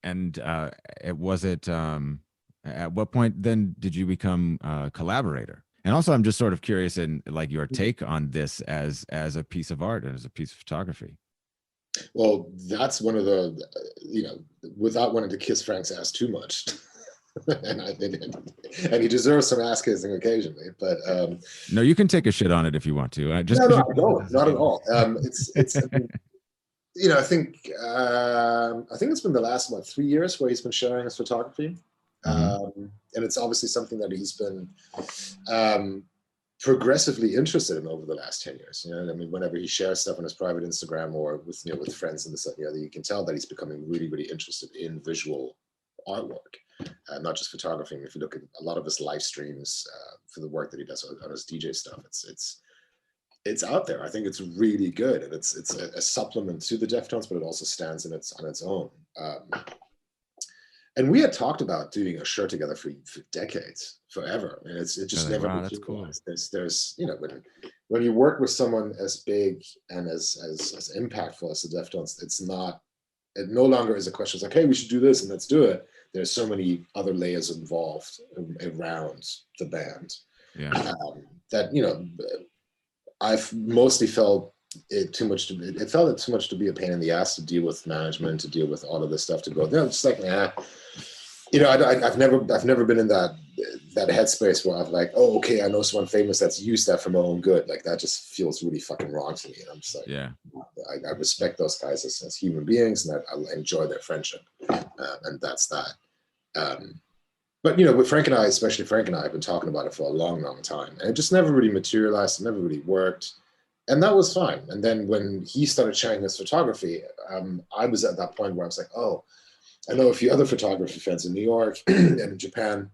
And was it at what point then did you become a collaborator? And also, I'm just sort of curious in like your take on this as a piece of art and as a piece of photography. Well, that's one of the, without wanting to kiss Frank's ass too much. and he deserves some ass kissing occasionally, but No, you can take a shit on it if you want to. Just no, because no, you I don't, not at all. I think it's been the last 3 years where he's been sharing his photography, and it's obviously something that he's been progressively interested in over the last 10 years. I mean, whenever he shares stuff on his private Instagram or with friends and this, you can tell that he's becoming really, really interested in visual artwork, not just photography. If you look at a lot of his live streams for the work that he does on his DJ stuff, it's out there. I think it's really good, and it's a supplement to the Deftones, but it also stands on its own. And we had talked about doing a shirt together for decades, forever, and it just never materialized. Cool. There's when you work with someone as big and as impactful as the Deftones, it no longer is a question. It's like, hey, we should do this and let's do it. There's so many other layers involved around the band, that I've mostly felt it too much to be a pain in the ass to deal with management, to deal with all of this stuff, to go, it's like, I've never been in that headspace where I'm like, oh, okay, I know someone famous that's used that for my own good. Like, that just feels really fucking wrong to me. And I'm just like, yeah, I respect those guys as human beings, and I enjoy their friendship, and that's that. But with Frank and I, especially Frank and I, have been talking about it for a long, long time, and it just never really materialized. It never really worked, and that was fine. And then when he started sharing his photography, I was at that point where I was like, oh, I know a few other photography fans in New York and in Japan.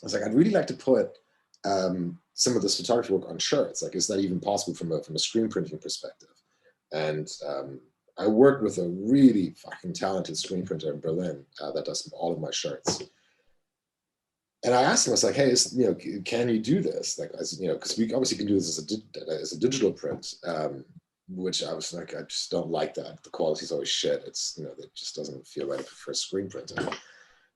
I was like, I'd really like to put some of this photography work on shirts. Like, is that even possible from a screen printing perspective? And I worked with a really fucking talented screen printer in Berlin that does all of my shirts. And I asked him, I was like, hey, can you do this? Like, because we obviously can do this as a digital print, which I was like, I just don't like that. The quality's always shit. It's, it just doesn't feel right for a screen printer.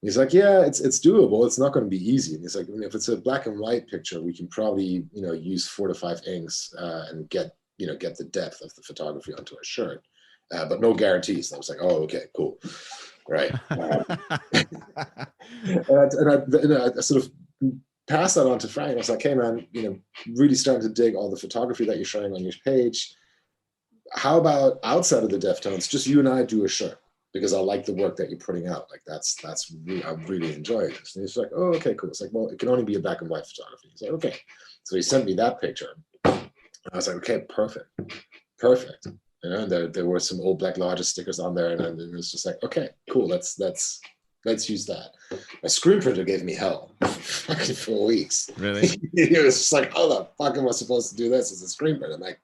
He's like, yeah, it's doable. It's not going to be easy. And he's like, if it's a black and white picture, we can probably, use 4 to 5 inks and get the depth of the photography onto a shirt, but no guarantees. And I was like, oh, okay, cool. Right. And I sort of passed that on to Frank. I was like, hey, man, really starting to dig all the photography that you're showing on your page. How about outside of the Deftones, just you and I do a shirt? because I like the work that you're putting out. Like I'm really enjoying this. And he's like, oh, okay, cool. It's like, well, it can only be a black and white photography. He's like, okay. So he sent me that picture. And I was like, okay, perfect. You know, and there were some old Black Lodges stickers on there, and it was just like, okay, cool. Let's use that. My screen printer gave me hell fucking 4 weeks. Really? It was just like, how the fuck am I supposed to do this as a screen printer? I'm like,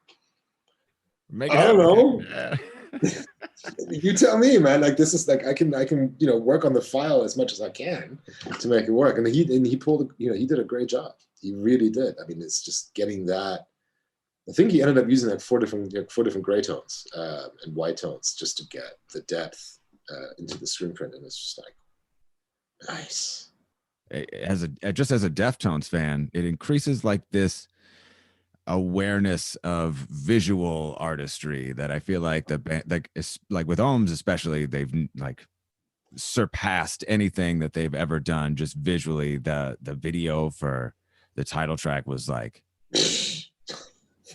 I don't know. Yeah. You tell me, man. Like, this is like, I can work on the file as much as I can to make it work. And he pulled, he did a great job. He really did. I mean, it's just getting that. I think he ended up using like four different gray tones and white tones just to get the depth into the screen print, and it's just like nice. As a Deftones fan, it increases like this awareness of visual artistry that I feel like the band, like with Ohms especially, they've like surpassed anything that they've ever done just visually. The video for the title track was like.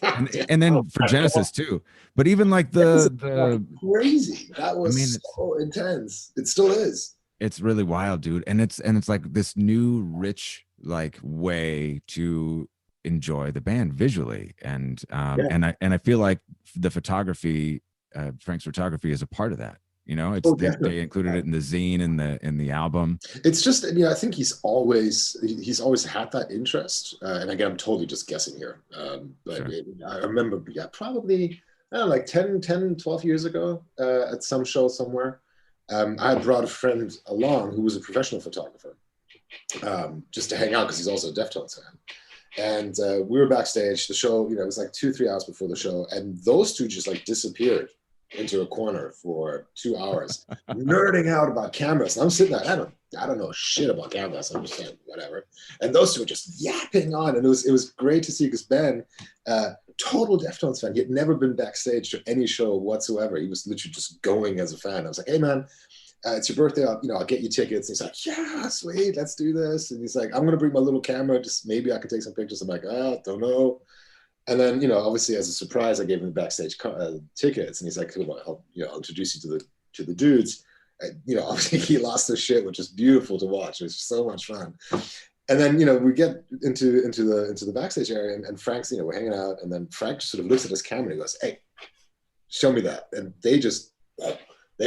And then for Genesis too, but even like the crazy, that was so intense. It still is. It's really wild, dude, and it's like this new rich like way to enjoy the band visually, and I feel like the photography, Frank's photography, is a part of that. You know, it's they included it in the zine and the album. It's just, I think he's always had that interest. And again, I'm totally just guessing here. But sure. I remember, probably, I don't know, like 10, 12 years ago at some show somewhere, I brought a friend along who was a professional photographer just to hang out because he's also a Deftones fan. And we were backstage. The show, it was like 2-3 hours before the show. And those two just like disappeared into a corner for 2 hours, nerding out about cameras. And I'm sitting there, I don't know shit about cameras. I'm just like, whatever. And those two were just yapping on. And it was great to see, because Ben, total Deftones fan, he had never been backstage to any show whatsoever. He was literally just going as a fan. I was like, hey man, it's your birthday. I'll get you tickets. And he's like, yeah, sweet, let's do this. And he's like, I'm going to bring my little camera. Just maybe I can take some pictures. I'm like, don't know. And then, obviously as a surprise, I gave him the backstage tickets, and he's like, cool, I'll introduce you to the dudes. Obviously he lost his shit, which is beautiful to watch. It was so much fun. And then, we get into the backstage area, and Frank's, we're hanging out, and then Frank just sort of looks at his camera and he goes, hey, show me that. And they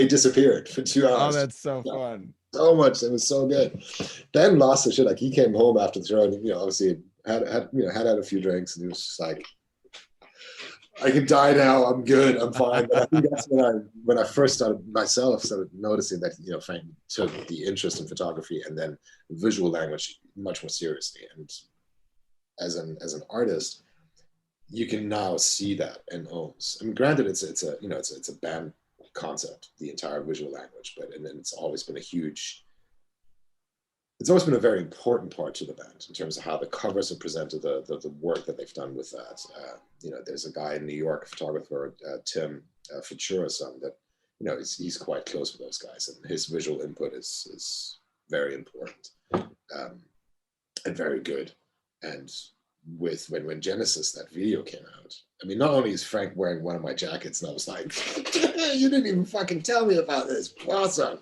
disappeared for 2 hours. Oh, that's so fun. So much. It was so good. Ben lost his shit. Like, he came home after the show, and, obviously had a few drinks, and he was just like, I can die now. I'm good. I'm fine. But I think that's when I first started noticing that, Frank took the interest in photography and then visual language much more seriously. And as an artist, you can now see that in Ohms. I mean, granted, it's a band concept, the entire visual language, but and then it's always been a very important part to the band in terms of how the covers are presented, the work that they've done with that. There's a guy in New York, a photographer, Tim Futura's son, that he's quite close with those guys, and his visual input is very important and very good. And when Genesis, that video came out, I mean, not only is Frank wearing one of my jackets, and I was like, you didn't even fucking tell me about this. Awesome.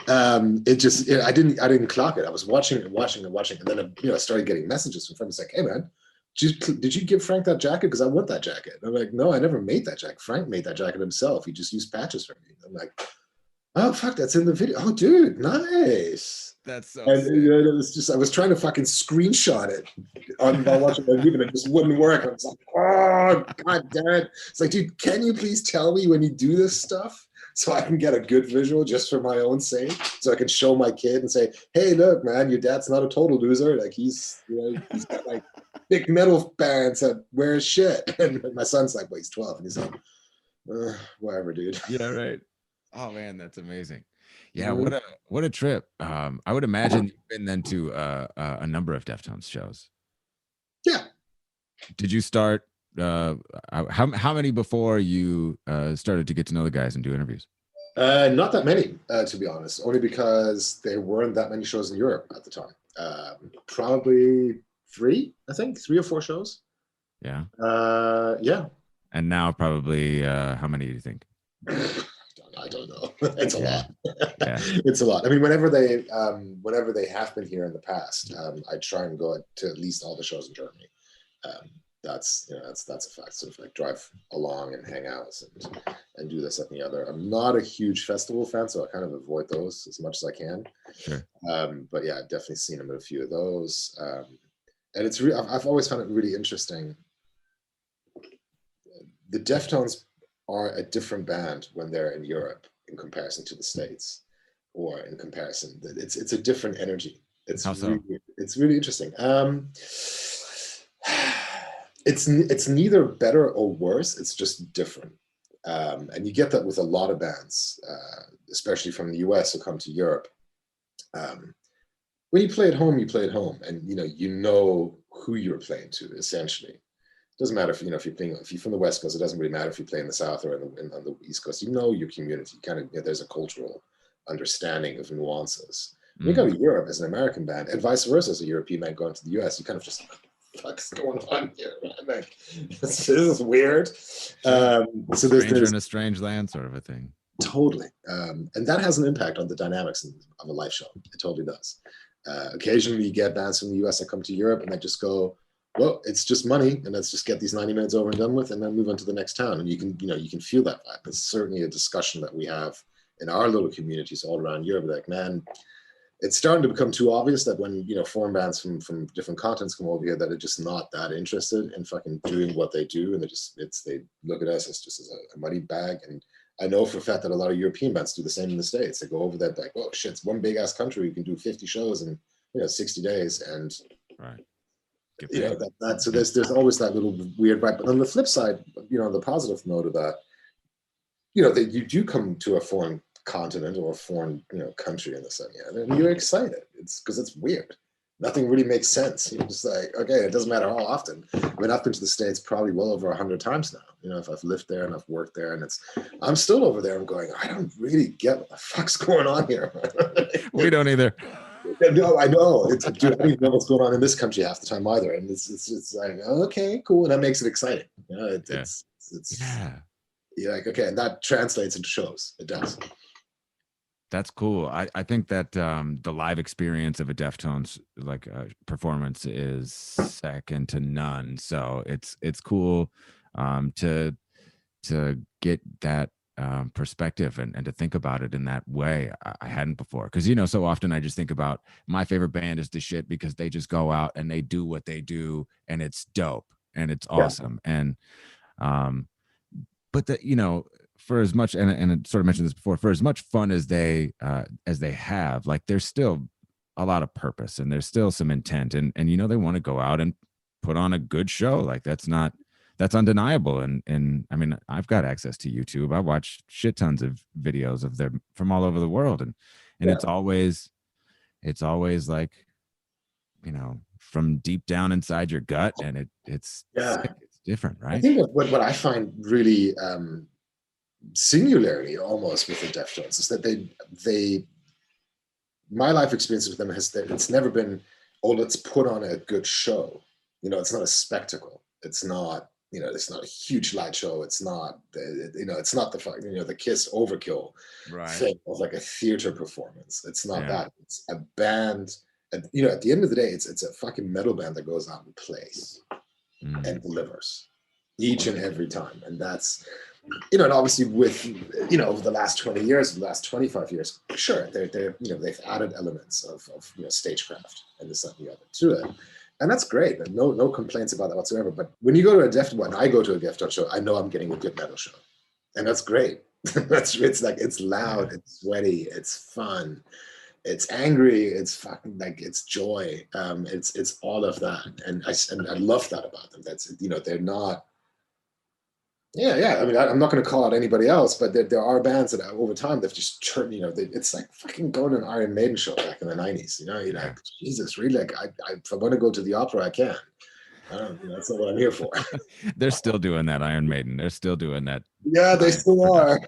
I didn't clock it. I was watching, and then I started getting messages from friends like, hey man, did you give Frank that jacket? Because I want that jacket. And I'm like, no, I never made that jacket. Frank made that jacket himself. He just used patches for me. I'm like, oh fuck, that's in the video. Oh dude, nice. That's so and sick. It was just, I was trying to fucking screenshot it while watching my video, and it just wouldn't work. I was like, oh god damn it. It's like, dude, can you please tell me when you do this stuff so I can get a good visual just for my own sake, so I can show my kid and say, hey look man, your dad's not a total loser. Like, he's he's got like big metal bands that wear shit. And my son's like, well, he's 12, and he's like, whatever dude. Yeah, right. Oh man, that's amazing. Yeah, what a trip. I would imagine you've been then to a number of Deftones shows. Yeah. Did you start how many before you started to get to know the guys and do interviews? Not that many, to be honest, only because there weren't that many shows in Europe at the time. Probably 3 or 4 shows. Yeah. Yeah. And now probably how many do you think? I don't know. It's a lot. Yeah. It's a lot. I mean, whenever they have been here in the past, I try and go to at least all the shows in Germany. Um, that's a fact. Sort of like drive along and hang out and do this, that, and the other. I'm not a huge festival fan, so I kind of avoid those as much as I can. Sure. But yeah, I've definitely seen them in a few of those. And it's I've always found it really interesting. The Deftones are a different band when they're in Europe in comparison to the States, or in comparison. It's a different energy. How so? It's really interesting. It's neither better or worse. It's just different, and you get that with a lot of bands, especially from the US who come to Europe. When you play at home, you play at home, and you know who you're playing to. Essentially, it doesn't matter if if you're from the West Coast. It doesn't really matter if you play in the South or on the East Coast. You know your community. Kind of, there's a cultural understanding of nuances. When you go to Europe as an American band, and vice versa as a European band going to the US, you kind of just, fuck's going on here, man? Like, this is weird. So stranger in a strange land, sort of a thing. Totally, and that has an impact on the dynamics of a live show. It totally does. Occasionally, you get bands from the US that come to Europe and they just go, "Well, it's just money, and let's just get these 90 minutes over and done with, and then move on to the next town." And you can feel that vibe. It's certainly a discussion that we have in our little communities all around Europe. Like, man, it's starting to become too obvious that when foreign bands from different continents come over here, that are just not that interested in fucking doing what they do, and they look at us as just as a money bag. And I know for a fact that a lot of European bands do the same in the States. They go over there like, oh shit, it's one big ass country. You can do 50 shows in 60 days, and right. So there's always that little weird vibe. But on the flip side, on the positive note of that, that you do come to a foreign continent or a foreign country in the sun, and you're excited. It's because it's weird. Nothing really makes sense. You're just like, okay, it doesn't matter how often. I mean, I've been to the States probably well over 100 times now. If I've lived there and I've worked there, and I'm still over there. I'm going, I don't really get what the fuck's going on here. We don't either. No, I know. Dude, I don't even know what's going on in this country half the time either. And it's like, okay, cool, and that makes it exciting. It's like, okay, and that translates into shows. It does. That's cool. I think that the live experience of a Deftones performance is second to none. So it's cool to get that perspective and to think about it in that way. I hadn't before, because so often I just think about my favorite band is the shit because they just go out and they do what they do and it's dope and it's awesome. And but for as much, and I sort of mentioned this before, for as much fun as they have, like, there's still a lot of purpose and there's still some intent, and they want to go out and put on a good show. Like, that's undeniable. And I mean, I've got access to YouTube. I watch shit tons of videos of them from all over the world, and it's always like, from deep down inside your gut, and it's sick. It's different, right? I think what I find really singularly almost with the Deftones is that my life experience with them it's never been, oh, let's put on a good show. It's not a spectacle. It's not, it's not a huge light show. It's not, it's not the Kiss Overkill thing of like a theater performance. It's not that. It's a band. And, at the end of the day, it's a fucking metal band that goes out and plays and delivers each and every time. And that's, and obviously with, over the last 20 years, the last 25 years, sure, they've added elements of stagecraft and this, that, and the other to it. And that's great. And no complaints about that whatsoever. But when you go to a Deftones, I go to a Deftones show, I know I'm getting a good metal show. And that's great. It's loud, it's sweaty, it's fun, it's angry, it's fucking like, it's joy. It's all of that. And I love that about them. That's, they're not, I mean, I'm not going to call out anybody else, but there are bands that over time they've just turned, it's like fucking going to an Iron Maiden show back in the 90s. You're like, Jesus, really? Like, if I want to go to the opera, I can. I don't, that's not what I'm here for. They're still doing that, Iron Maiden. They're still doing that. Yeah, they still are.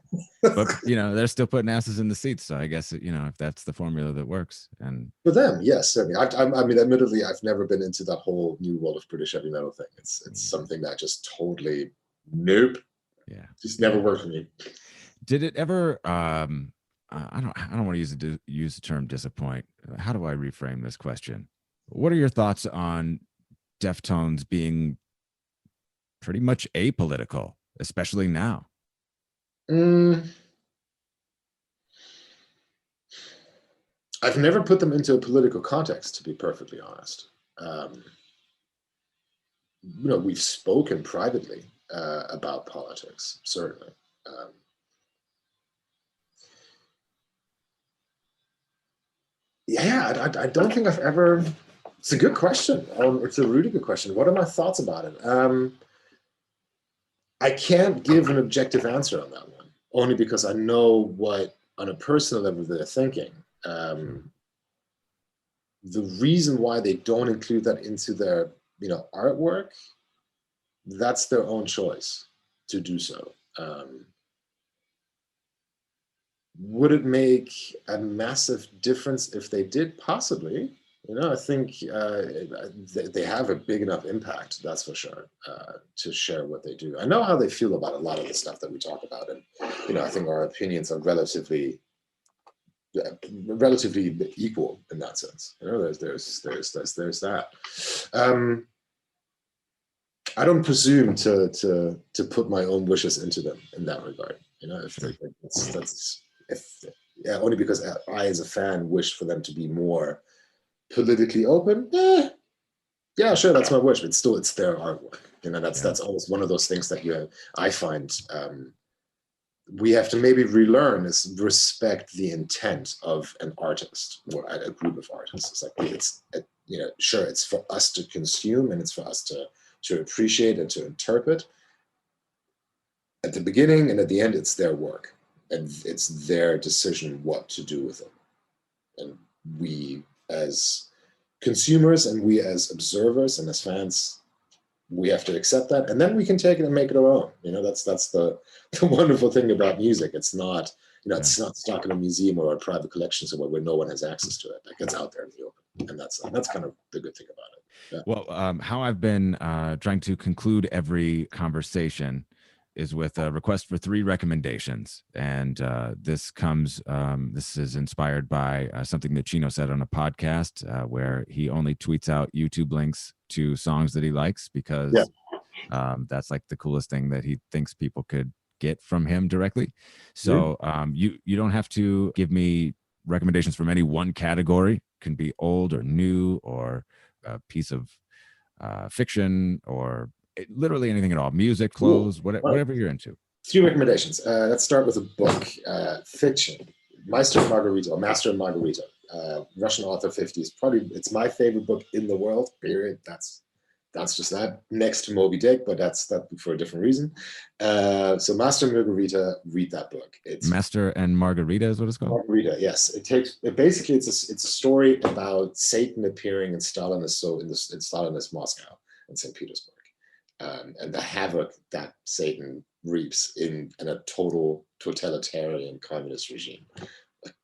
But they're still putting asses in the seats. So I guess if that's the formula that works. And for them, yes, certainly. I mean, admittedly, I've never been into that whole new world of British heavy metal thing. It's something that just totally, nope. Yeah, just never worked for me. Did it ever? I don't want to use the term disappoint. How do I reframe this question? What are your thoughts on Deftones being pretty much apolitical, especially now? Mm, I've never put them into a political context, to be perfectly honest. We've spoken privately about politics, certainly. I don't think I've ever. It's a good question. It's a really good question. What are my thoughts about it? I can't give an objective answer on that one, only because I know what, on a personal level, they're thinking. The reason why they don't include that into their, artwork, that's their own choice to do so. Would it make a massive difference if they did? Possibly. I think they have a big enough impact, that's for sure, to share what they do. I know how they feel about a lot of the stuff that we talk about, and I think our opinions are relatively equal in that sense. There's that. I don't presume to put my own wishes into them in that regard. Only because I, as a fan, wish for them to be more politically open. Yeah, sure, that's my wish, but still, it's their artwork. That's always one of those things that I find we have to maybe relearn is respect the intent of an artist or a group of artists. It's sure, it's for us to consume and it's for us to appreciate and to interpret. At the beginning and at the end, it's their work and it's their decision what to do with it. And we as consumers and we as observers and as fans, we have to accept that, and then we can take it and make it our own. That's the wonderful thing about music. It's not it's not stuck in a museum or a private collection somewhere where no one has access to it. Like, it's out there in the open, and that's kind of the good thing about it. Yeah. Well, how I've been trying to conclude every conversation is with a request for 3 recommendations. And this is inspired by something that Chino said on a podcast where he only tweets out YouTube links to songs that he likes because that's like the coolest thing that he thinks people could get from him directly. So you don't have to give me recommendations from any one category. It can be old or new or a piece of fiction or literally anything at all. Music, clothes, whatever you're into. 3 recommendations. Let's start with a book, fiction. Master and Margarita, Russian author, 50s. It's my favorite book in the world, period. That's just that. Next to Moby Dick, but that's for a different reason. So Master and Margarita, read that book. It's Master and Margarita is what it's called? Margarita, yes. Basically it's a story about Satan appearing in Stalinist Moscow and St. Petersburg. And the havoc that Satan reaps in a total totalitarian communist regime.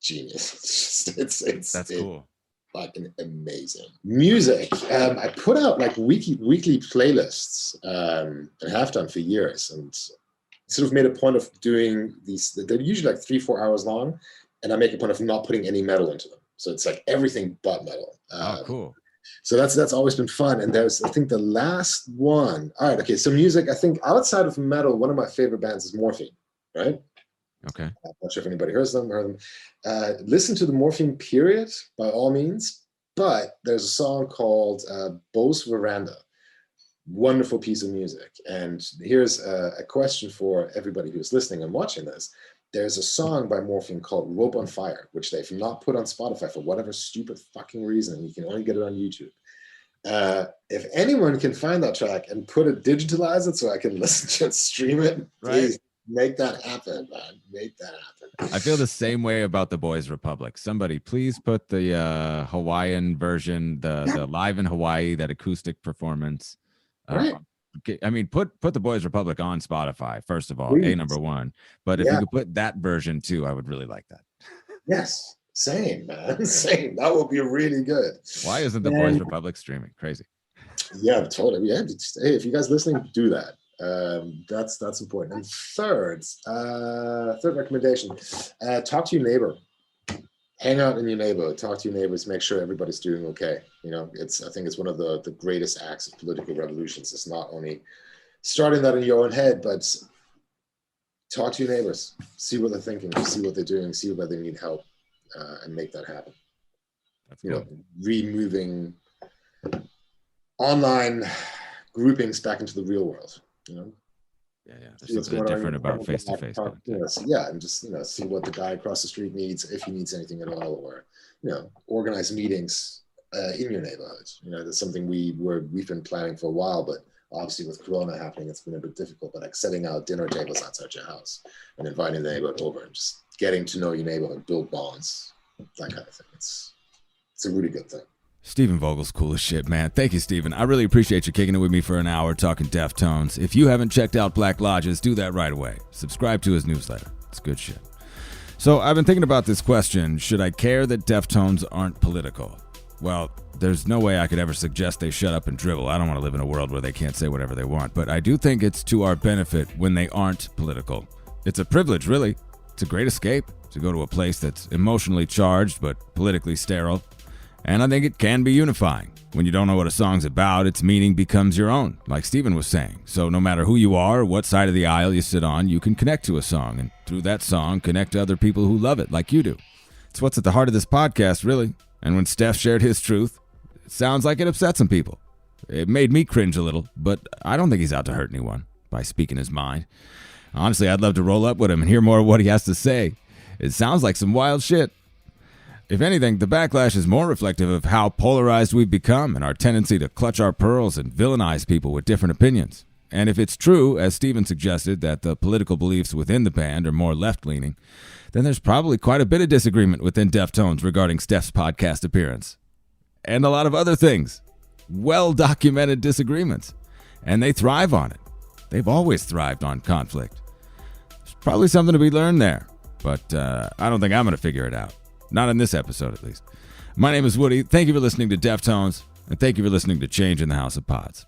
Genius. That's cool. Fucking amazing. Music. I put out like weekly playlists and have done for years, and sort of made a point of doing these. They're usually like 3-4 hours long, and I make a point of not putting any metal into them. So it's like everything but metal. Cool. So that's always been fun. And there's, I think, the last one. All right, okay. So music, I think outside of metal, one of my favorite bands is Morphine, right? Okay. I'm not sure if anybody heard them. Listen to the Morphine period, by all means. But there's a song called Beau's Veranda. Wonderful piece of music. And here's a question for everybody who's listening and watching this. There's a song by Morphine called Rope on Fire, which they've not put on Spotify for whatever stupid fucking reason. You can only get it on YouTube. If anyone can find that track and digitalize it so I can listen to it, stream it, please make that happen, man. Make that happen. I feel the same way about the Boys Republic. Somebody please put the Hawaiian version, the live in Hawaii, that acoustic performance. Right. I mean, put the Boys Republic on Spotify, first of all, Please. number one. But if you could put that version too, I would really like that. Yes. Same, man. Same. That would be really good. Why isn't the Boys Republic streaming? Crazy. Yeah, totally. Yeah. Hey, if you guys listening, do that. That's important. And third recommendation: talk to your neighbor. Hang out in your neighborhood. Talk to your neighbors. Make sure everybody's doing okay. I think it's one of the greatest acts of political revolutions. It's not only starting that in your own head, but talk to your neighbors. See what they're thinking. See what they're doing. See where they need help, and make that happen. That's cool. Removing online groupings back into the real world. There's something different about face-to-face. And just see what the guy across the street needs, if he needs anything at all, or organize meetings in your neighborhood. That's something we've been planning for a while, but obviously with Corona happening, it's been a bit difficult. But like setting out dinner tables outside your house and inviting the neighborhood over and just getting to know your neighborhood, build bonds, that kind of thing. It's a really good thing. Stephen Vogel's cool as shit, man. Thank you, Stephen. I really appreciate you kicking it with me for an hour talking Deftones. If you haven't checked out Black Lodges, do that right away. Subscribe to his newsletter. It's good shit. So I've been thinking about this question, should I care that Deftones aren't political? Well, there's no way I could ever suggest they shut up and dribble. I don't want to live in a world where they can't say whatever they want, but I do think it's to our benefit when they aren't political. It's a privilege, really. It's a great escape to go to a place that's emotionally charged but politically sterile. And I think it can be unifying. When you don't know what a song's about, its meaning becomes your own, like Stephen was saying. So no matter who you are or what side of the aisle you sit on, you can connect to a song, and through that song, connect to other people who love it, like you do. It's what's at the heart of this podcast, really. And when Steph shared his truth, it sounds like it upset some people. It made me cringe a little, but I don't think he's out to hurt anyone by speaking his mind. Honestly, I'd love to roll up with him and hear more of what he has to say. It sounds like some wild shit. If anything, the backlash is more reflective of how polarized we've become and our tendency to clutch our pearls and villainize people with different opinions. And if it's true, as Steven suggested, that the political beliefs within the band are more left-leaning, then there's probably quite a bit of disagreement within Deftones regarding Steph's podcast appearance. And a lot of other things. Well-documented disagreements. And they thrive on it. They've always thrived on conflict. There's probably something to be learned there, but I don't think I'm going to figure it out. Not in this episode, at least. My name is Woody. Thank you for listening to Deftones, and thank you for listening to Change in the House of Pods.